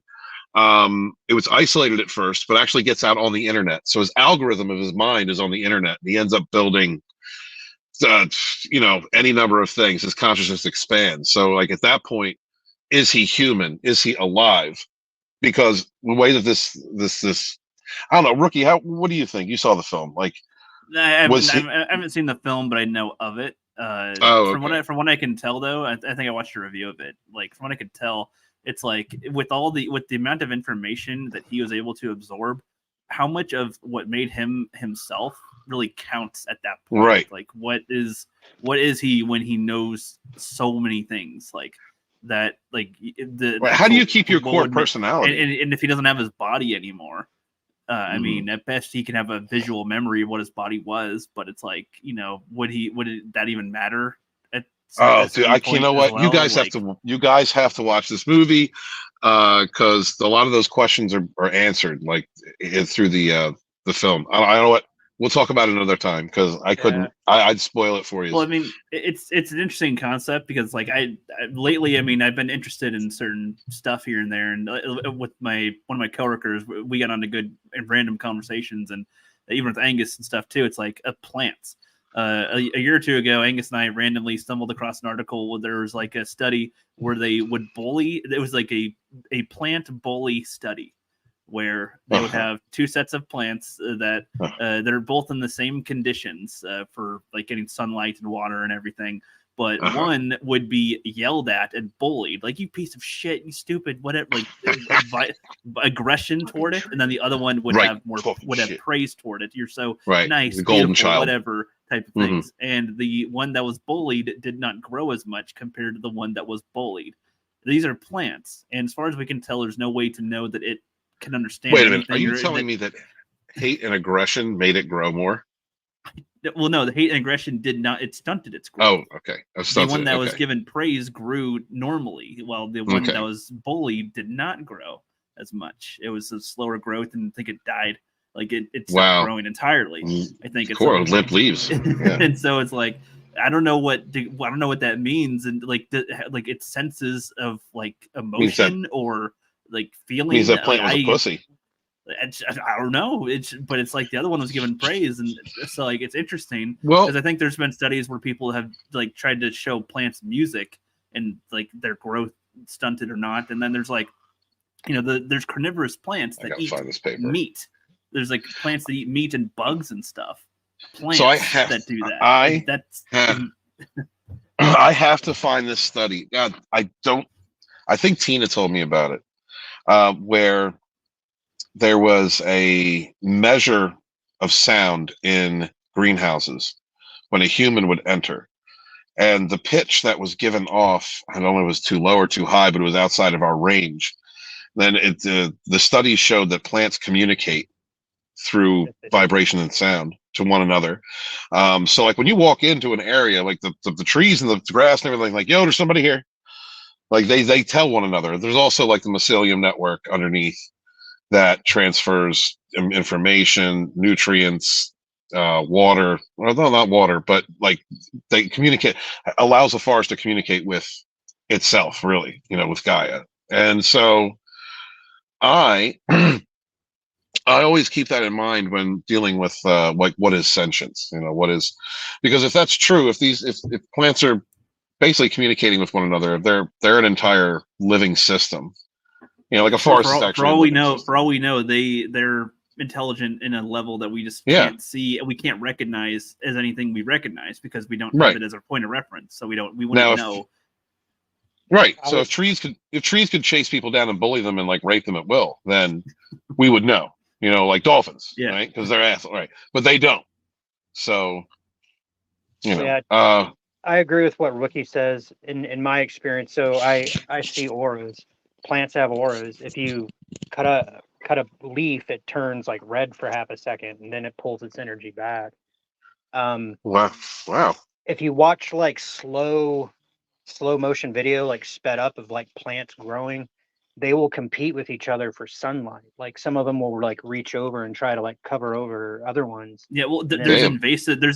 it was isolated at first, but actually gets out on the internet. So his algorithm of his mind is on the internet. He ends up building, any number of things. His consciousness expands. So, like at that point, is he human? Is he alive? Because the way that this, I don't know, Rookie. What do you think? You saw the film, like. I haven't seen the film, but I know of it. From what I can tell, though, I think I watched a review of it. Like from what I could tell, it's like with the amount of information that he was able to absorb, how much of what made him himself really counts at that point. Right. Like what is he when he knows so many things like that? Like how do you keep your core personality? And if he doesn't have his body anymore. I mean, at best he can have a visual memory of what his body was, but it's like, would that even matter? Dude, you know what? Well? You guys have to watch this movie because a lot of those questions are answered like through the film. I don't know what. We'll talk about it another time because I couldn't. I'd spoil it for you. Well, I mean, it's an interesting concept because, like, lately, I mean, I've been interested in certain stuff here and there, and with one of my coworkers, we got onto good and random conversations, and even with Angus and stuff too. It's like plants. A year or two ago, Angus and I randomly stumbled across an article where there was like a study where they would bully. It was like a plant bully study, where they would have two sets of plants that are both in the same conditions for like getting sunlight and water and everything. but one would be yelled at and bullied, like, you piece of shit, you stupid, whatever, like aggression toward it, and then the other one would have praise toward it. You're so nice, the golden child, whatever type of things. And the one that was bullied did not grow as much compared to the one that was bullied. These are plants, and as far as we can tell, there's no way to know that it can understand. Wait a minute, are you telling me that hate and aggression made it grow more? Well, no, the hate and aggression did not. It stunted its growth. Oh, okay. The one that was given praise grew normally, while the one that was bullied did not grow as much. It was a slower growth, and I think it died. Like it stopped growing entirely. I think it's limp leaves. And so it's like I don't know what that means, and like its senses of like emotion or like feeling. Means that plant was a pussy. I don't know. But it's like the other one was given praise, and so like it's interesting because I think there's been studies where people have like tried to show plants music and like their growth stunted or not, and then there's like there's carnivorous plants that eat meat. There's like plants that eat meat and bugs and stuff. Plants that do that. I have to find this study. God, I think Tina told me about it, where there was a measure of sound in greenhouses when a human would enter. And the pitch that was given off, I don't know if it was too low or too high, but it was outside of our range. Then the studies showed that plants communicate through vibration and sound to one another. So like when you walk into an area, like the trees and the grass and everything, like, yo, there's somebody here. Like they tell one another. There's also like the mycelium network underneath that transfers information, nutrients, water, well, no, not water, but like they communicate, allows the forest to communicate with itself, really, with Gaia. And so I always keep that in mind when dealing with like what is sentience, because if that's true, if plants are basically communicating with one another, they're an entire living system. Like a forest is actually. For all we know, they're intelligent in a level that we just can't see, and we can't recognize as anything we recognize because we don't have it as our point of reference. So we wouldn't know. Right. So if trees could chase people down and bully them and like rape them at will, then we would know. Like dolphins, right? Because they're assholes, right? But they don't. So, I agree with what Rookie says in my experience. So I see auras. Plants have auras. If you cut a leaf, it turns like red for half a second, and then it pulls its energy back. Wow! If you watch like slow motion video, like sped up of like plants growing, they will compete with each other for sunlight. Like some of them will like reach over and try to like cover over other ones. Yeah, well, there's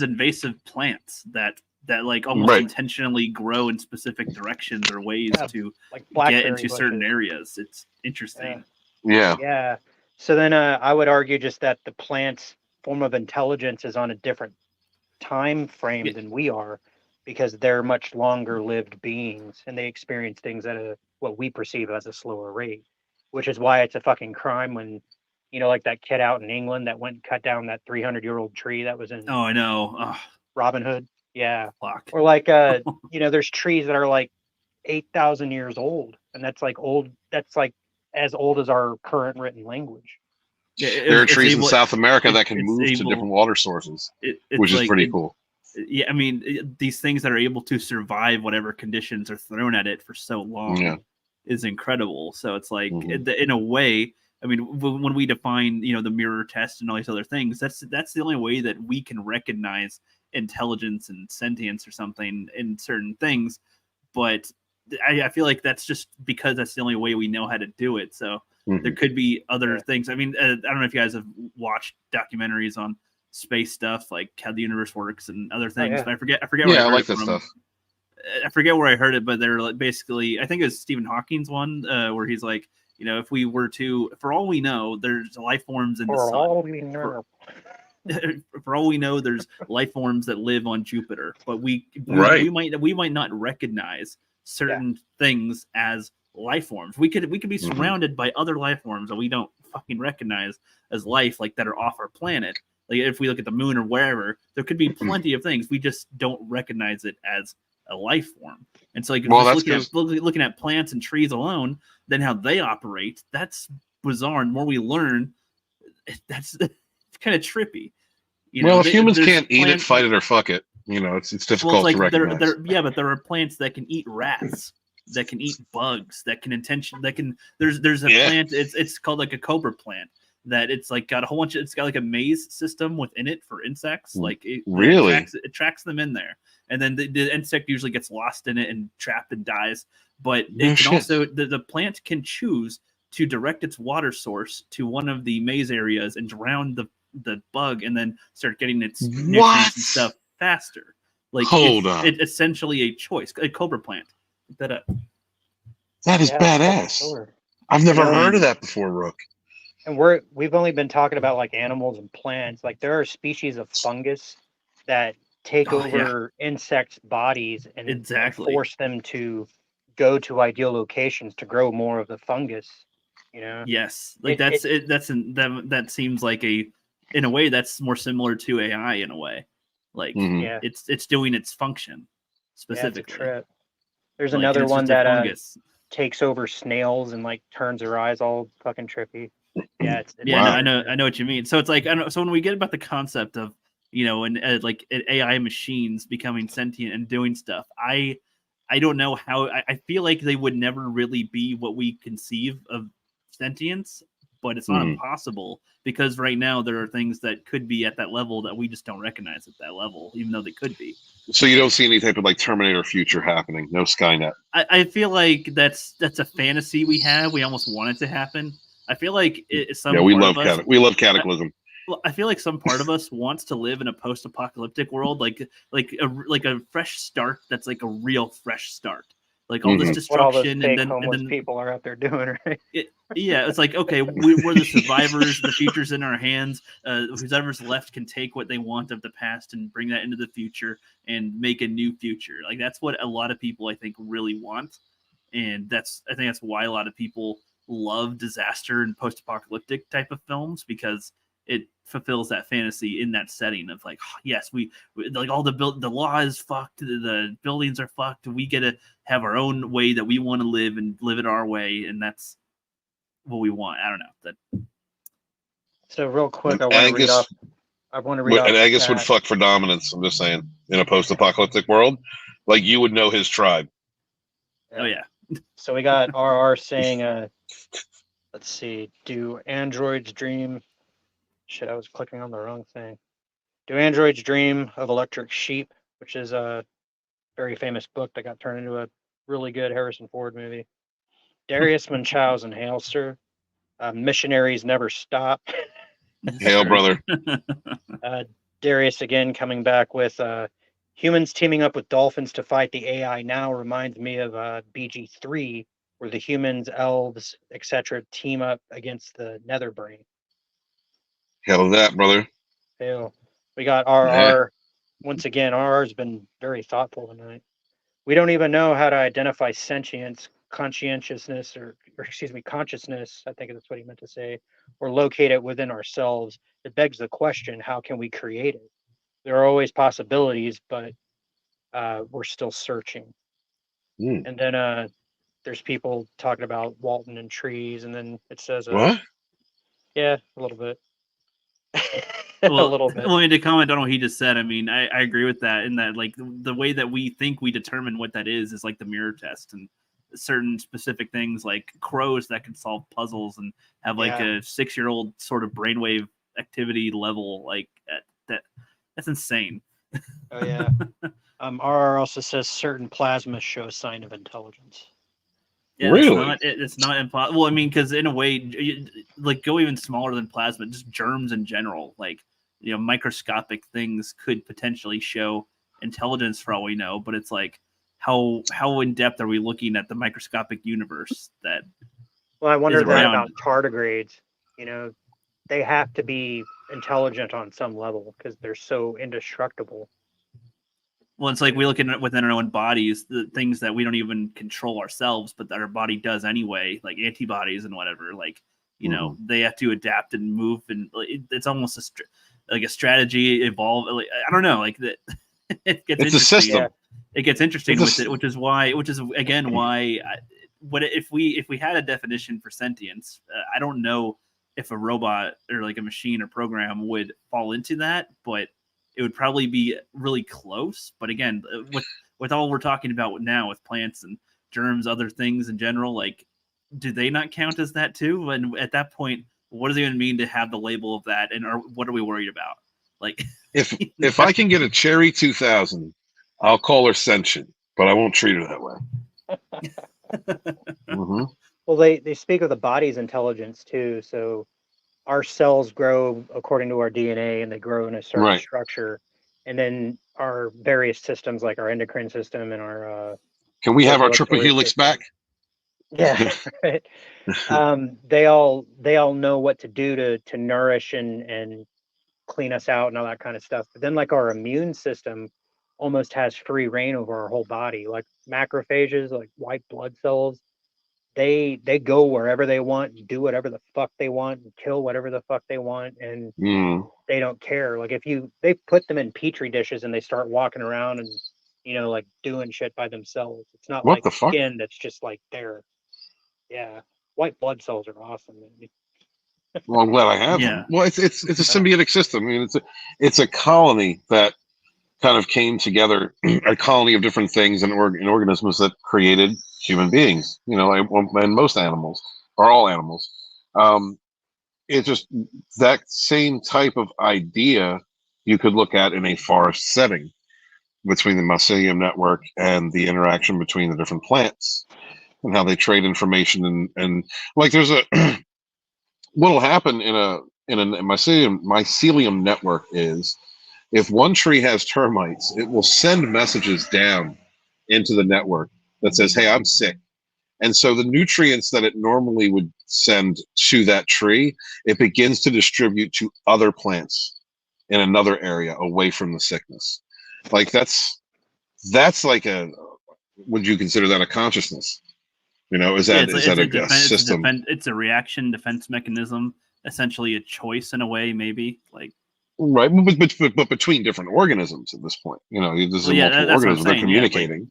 invasive plants that like almost intentionally grow in specific directions or ways to like get into certain areas. It's interesting. Yeah. So then I would argue just that the plant's form of intelligence is on a different time frame than we are, because they're much longer lived beings and they experience things at what we perceive as a slower rate, which is why it's a fucking crime when, like that kid out in England that went and cut down that 300-year-old tree that was in. Oh, I know. Robin Hood. Yeah. Fuck. Or like, there's trees that are like 8,000 years old, and that's like old. That's like as old as our current written language. There are trees in South America that can move to different water sources, which is pretty cool. Yeah, I mean, these things that are able to survive whatever conditions are thrown at it for so long is incredible. So it's like, in a way, I mean, when we define, the mirror test and all these other things, that's the only way that we can recognize intelligence and sentience or something in certain things. But I feel like that's just because that's the only way we know how to do it. So there could be other things. I mean, I don't know if you guys have watched documentaries on space stuff, like how the universe works and other things. But I forget. Yeah, I like that stuff. I forget where I heard it, but they're like basically, I think it was Stephen Hawking's one where he's like, if we were to, for all we know, there's life forms in the sun. For all we know, there's life forms that live on Jupiter, but we might not recognize certain things as life forms. We could be surrounded by other life forms that we don't fucking recognize as life, like that are off our planet. Like if we look at the moon or wherever, there could be plenty of things we just don't recognize it as a life form. And so, like, Well, just looking at plants and trees alone, then how they operate, that's bizarre. And the more we learn, that's kind of trippy. If humans can't eat it, fight it, or fuck it, it's difficult to recognize. But there are plants that can eat rats, that can eat bugs, that can there's a plant, it's called like a cobra plant, that it's like got a whole bunch of, it's got like a maze system within it for insects. Like it tracks them in there. And then the insect usually gets lost in it and trapped and dies. But it can also, the plant can choose to direct its water source to one of the maze areas and drown the bug, and then start getting its nutrients and stuff faster. Like, it's essentially a choice. A cobra plant. Look that up. That is badass. I've never heard of that before, Rook. And we've only been talking about like animals and plants. Like, there are species of fungus that take over insects' bodies and force them to go to ideal locations to grow more of the fungus. Yes, like that seems like in a way that's more similar to AI in a way. Like, it's doing its function specifically. It's a trip. There's another one that takes over snails and like turns their eyes all fucking trippy. Yeah, I know what you mean. So it's like, so when we get about the concept of like AI machines becoming sentient and doing stuff, I don't know how. I feel like they would never really be what we conceive of sentience, but it's not impossible, because right now there are things that could be at that level that we just don't recognize at that level, even though they could be. So you don't see any type of like Terminator future happening? No Skynet? I feel like that's a fantasy we have. We almost want it to happen. I feel like we love Cataclysm. Well, I feel like some part of us wants to live in a post-apocalyptic world, like a fresh start. That's like a real fresh start. Like all this destruction, and then people are out there doing, right? It's like, okay, we're the survivors. The future's in our hands. Whoever's left can take what they want of the past and bring that into the future and make a new future. Like, that's what a lot of people, I think, really want, and I think that's why a lot of people love disaster and post-apocalyptic type of films, because it fulfills that fantasy in that setting of like, yes, we like all the law is fucked, the buildings are fucked, we get to have our own way that we want to live and live it our way, and that's what we want. I don't know. So real quick, I want to read off. And Angus would fuck for dominance. I'm just saying, in a post-apocalyptic world, like, you would know his tribe. Oh yeah. So we got RR saying, let's see, do androids dream? Shit, I was clicking on the wrong thing. Do androids dream of electric sheep, which is a very famous book that got turned into a really good Harrison Ford movie. Darius Munchausen, hail, sir. Missionaries never stop. Hail, brother. Darius again coming back with humans teaming up with dolphins to fight the AI now reminds me of BG3, where the humans, elves, etc. team up against the Netherbrain. Hell of that, brother. Hell. We got RR. Once again, RR's been very thoughtful tonight. We don't even know how to identify sentience, conscientiousness, or consciousness, I think that's what he meant to say, or locate it within ourselves. It begs the question, how can we create it? There are always possibilities, but we're still searching. And then there's people talking about Walton and trees, and then it says... what? Yeah, a little bit. A little bit. Well, to comment on what he just said, I mean, I agree with that, in that, like, the way that we think we determine what that is like the mirror test, and certain specific things like crows that can solve puzzles and have like a 6-year-old sort of brainwave activity level, like that's insane. Oh yeah. RR also says certain plasma show a sign of intelligence. Yeah, really? It's not impossible. Well, I mean, because in a way, like, go even smaller than plasma, just germs in general, like, microscopic things could potentially show intelligence for all we know. But it's like, how in depth are we looking at the microscopic universe that? Well, I wonder that about tardigrades. They have to be intelligent on some level because they're so indestructible. Well, it's like we look at within our own bodies, the things that we don't even control ourselves, but that our body does anyway, like antibodies and whatever. Like, they have to adapt and move, and it's almost a strategy evolve. Like, I don't know, like that. It gets it's a system. it gets interesting with it, which is again why. What if we had a definition for sentience? I don't know if a robot or like a machine or program would fall into that, but it would probably be really close. But again, with all we're talking about now with plants and germs, other things in general, like, do they not count as that too? And at that point, what does it even mean to have the label of that? And what are we worried about? Like, if I can get a Cherry 2000, I'll call her sentient, but I won't treat her that way. Mm-hmm. Well, they speak of the body's intelligence too. So our cells grow according to our DNA, and they grow in a certain structure. And then our various systems, like our endocrine system and our can we have our triple helix back? Yeah, right. They all know what to do to nourish and clean us out and all that kind of stuff. But then, like, our immune system almost has free reign over our whole body. Like macrophages, like white blood cells, they go wherever they want, do whatever the fuck they want, and kill whatever the fuck they want, and they don't care. Like, they put them in petri dishes and they start walking around and like doing shit by themselves. It's not what like the fuck? skin that's just like there. Yeah, white blood cells are awesome. Well, I'm glad I have them. Well, it's a symbiotic system. I mean, it's a colony that kind of came together, a colony of different things and organisms that created human beings. And most animals, or all animals. It's just that same type of idea you could look at in a forest setting between the mycelium network and the interaction between the different plants and how they trade information and like there's a what'll happen in a mycelium network is if one tree has termites, it will send messages down into the network that says, hey, I'm sick. And so the nutrients that it normally would send to that tree, it begins to distribute to other plants in another area away from the sickness. Like that's like would you consider that a consciousness? Is that a system? It's a reaction defense mechanism, essentially a choice in a way, maybe like. Right, but between different organisms at this point, there's multiple organisms that are communicating.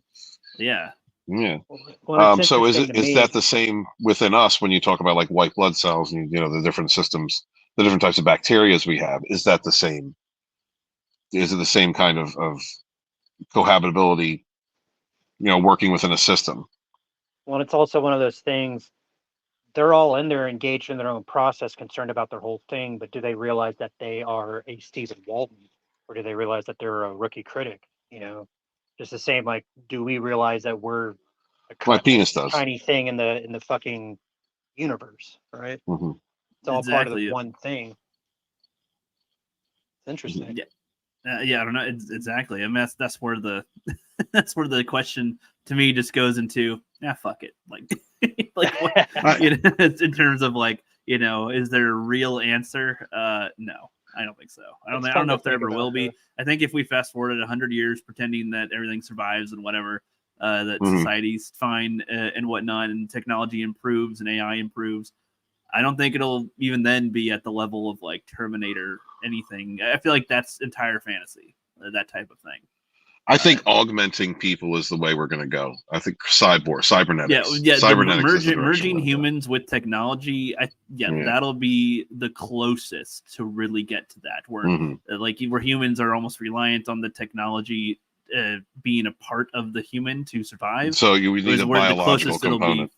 Yeah. Well, so is that the same within us when you talk about like white blood cells and the different systems, the different types of bacteria we have? Is that the same? Is it the same kind of cohabitability? Working within a system. Well, it's also one of those things. They're all in there engaged in their own process, concerned about their whole thing. But do they realize that they are a Stephen Walton, or do they realize that they're a rookie critic? Just the same. Like, do we realize that we're my penis does tiny thing in the fucking universe? Right. Mm-hmm. It's all part of the one thing. It's interesting. Yeah. I don't know exactly. I mean, that's where the that's where the question to me just goes into fuck it, like what, in terms of like is there a real answer? No, I don't think so. I don't know if there ever will be. I think if we fast forward 100 years, pretending that everything survives and whatever, that society's fine and whatnot, and technology improves and AI improves, I don't think it'll even then be at the level of like Terminator anything. I feel like that's entire fantasy, that type of thing. I think augmenting people is the way we're going to go. I think cybernetics. Cybernetics merging humans with technology. That'll be the closest to really get to that. Where humans are almost reliant on the technology being a part of the human to survive. So we need a biological component.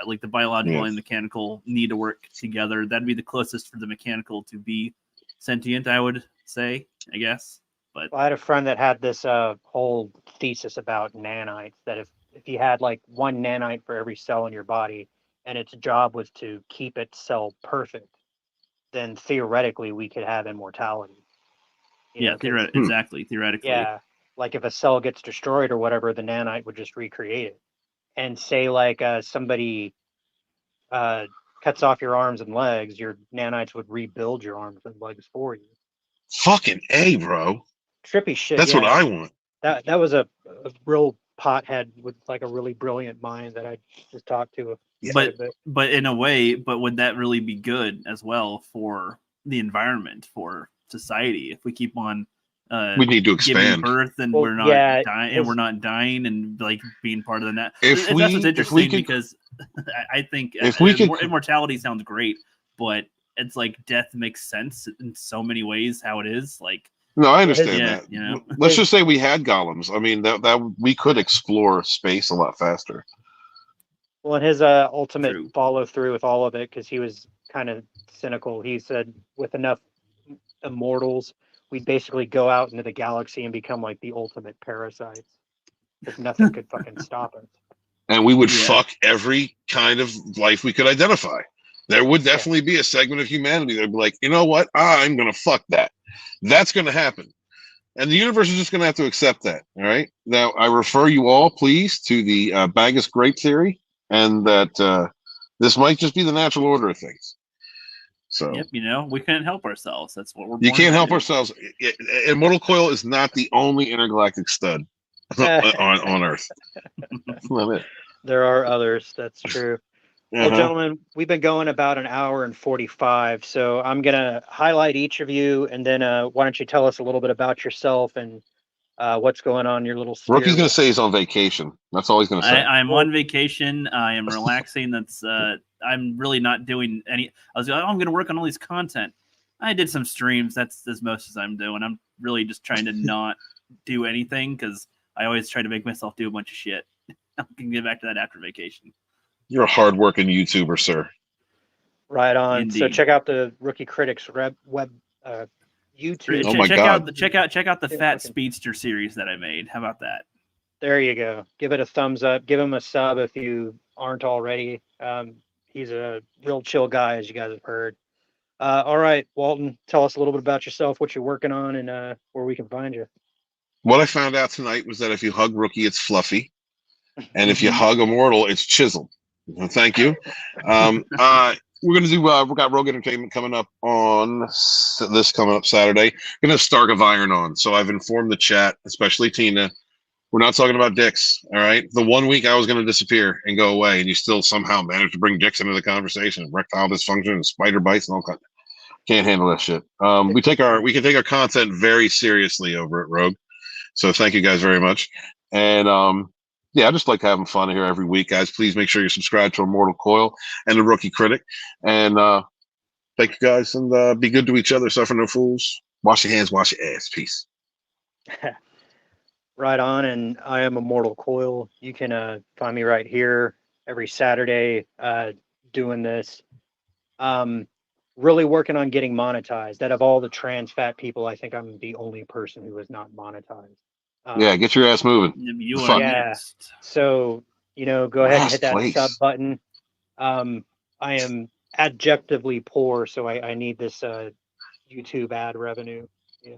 Like the biological and mechanical need to work together. That'd be the closest for the mechanical to be sentient, I would say, I guess. But I had a friend that had this whole thesis about nanites, that if you had like one nanite for every cell in your body and its job was to keep its cell perfect, then theoretically we could have immortality. Exactly. Theoretically. Yeah. Like if a cell gets destroyed or whatever, the nanite would just recreate it. And say like somebody cuts off your arms and legs, your nanites would rebuild your arms and legs for you. Fucking A, bro. Trippy shit. That's what I want. That was a real pothead with like a really brilliant mind that I just talked to. But in a way, would that really be good as well for the environment, for society, if we keep on we need to giving expand. birth, and Well, we're not yeah, dying, and we're not dying, and like being part of the net. If That's we- what's if interesting we could- because I think If we could- immortality sounds great, but it's like death makes sense in so many ways how it is. Like, No, I understand yeah, that. you know. Let's just say we had golems. I mean, that we could explore space a lot faster. Well, and his ultimate True. follow through with all of it, because he was kind of cynical. He said, with enough immortals, we'd basically go out into the galaxy and become like the ultimate parasites, because nothing could fucking stop us. And we would Yeah. fuck every kind of life we could identify. There would definitely be a segment of humanity that'd be like, you know what? I'm going to fuck that. That's going to happen. And the universe is just going to have to accept that. All right. Now, I refer you all, please, to the Bagus Great theory, and that this might just be the natural order of things. So, Yep, you know, we couldn't help ourselves. That's what we're. you born can't to help do. ourselves. Immortal Coil is not the only intergalactic stud on Earth. That's not it. There are others. That's true. Well, Uh-huh. gentlemen, we've been going about an hour and 45, so I'm going to highlight each of you, and then why don't you tell us a little bit about yourself and what's going on in your little sphere. Rookie's going to say he's on vacation. That's all he's going to say. I'm on vacation. I am relaxing. That's I'm really not doing any. I was like, oh, I'm going to work on all these content. I did some streams. That's as most as I'm doing. I'm really just trying to not do anything because I always try to make myself do a bunch of shit. I can get back to that after vacation. You're a hardworking YouTuber, sir. Right on. So Indeed. check out the Rookie Critics web YouTube. Oh my check God. out the Yeah, Fat fucking- Speedster series that I made. How about that? There you go. Give it a thumbs up. Give him a sub if you aren't already. He's a real chill guy, as you guys have heard. All right, Walton, tell us a little bit about yourself, what you're working on, and where we can find you. What I found out tonight was that if you hug Rookie, it's fluffy. And if you hug Immortal, it's chiseled. Thank you. We're going to do, we got Rogue Entertainment coming up on coming up Saturday. Going to have Stark of Iron on. So I've informed the chat, especially Tina. We're not talking about dicks. All right. The 1 week I was going to disappear and go away, and you still somehow managed to bring dicks into the conversation, erectile dysfunction and spider bites and all kinds. Can't handle that shit. We can take our content very seriously over at Rogue. So thank you guys very much. And, yeah, I just like having fun here every week, guys. Please make sure you subscribe to Immortal Coil and the Rookie Critic. And thank you guys, and be good to each other. Suffer no fools. Wash your hands, wash your ass. Peace. Right on. And I am Immortal Coil. You can find me right here every Saturday doing this. Really working on getting monetized. Out of all the trans fat people, I think I'm the only person who is not monetized. Yeah, get your ass moving. You Fuck. are Yeah. next. So, go ahead and Last hit that place. sub button. I am adjectively poor, so I need this YouTube ad revenue.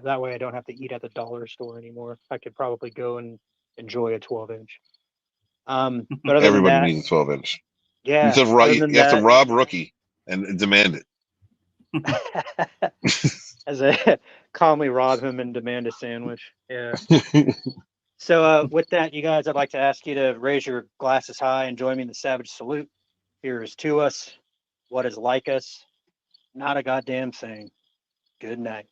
That way I don't have to eat at the dollar store anymore. I could probably go and enjoy a 12-inch. But other than Everybody that, needs a 12-inch. yeah. You have to rob Rookie and demand it. As I calmly rob him and demand a sandwich. Yeah. So with that, you guys, I'd like to ask you to raise your glasses high and join me in the Savage Salute. Here is to us what is like us. Not a goddamn thing. Good night.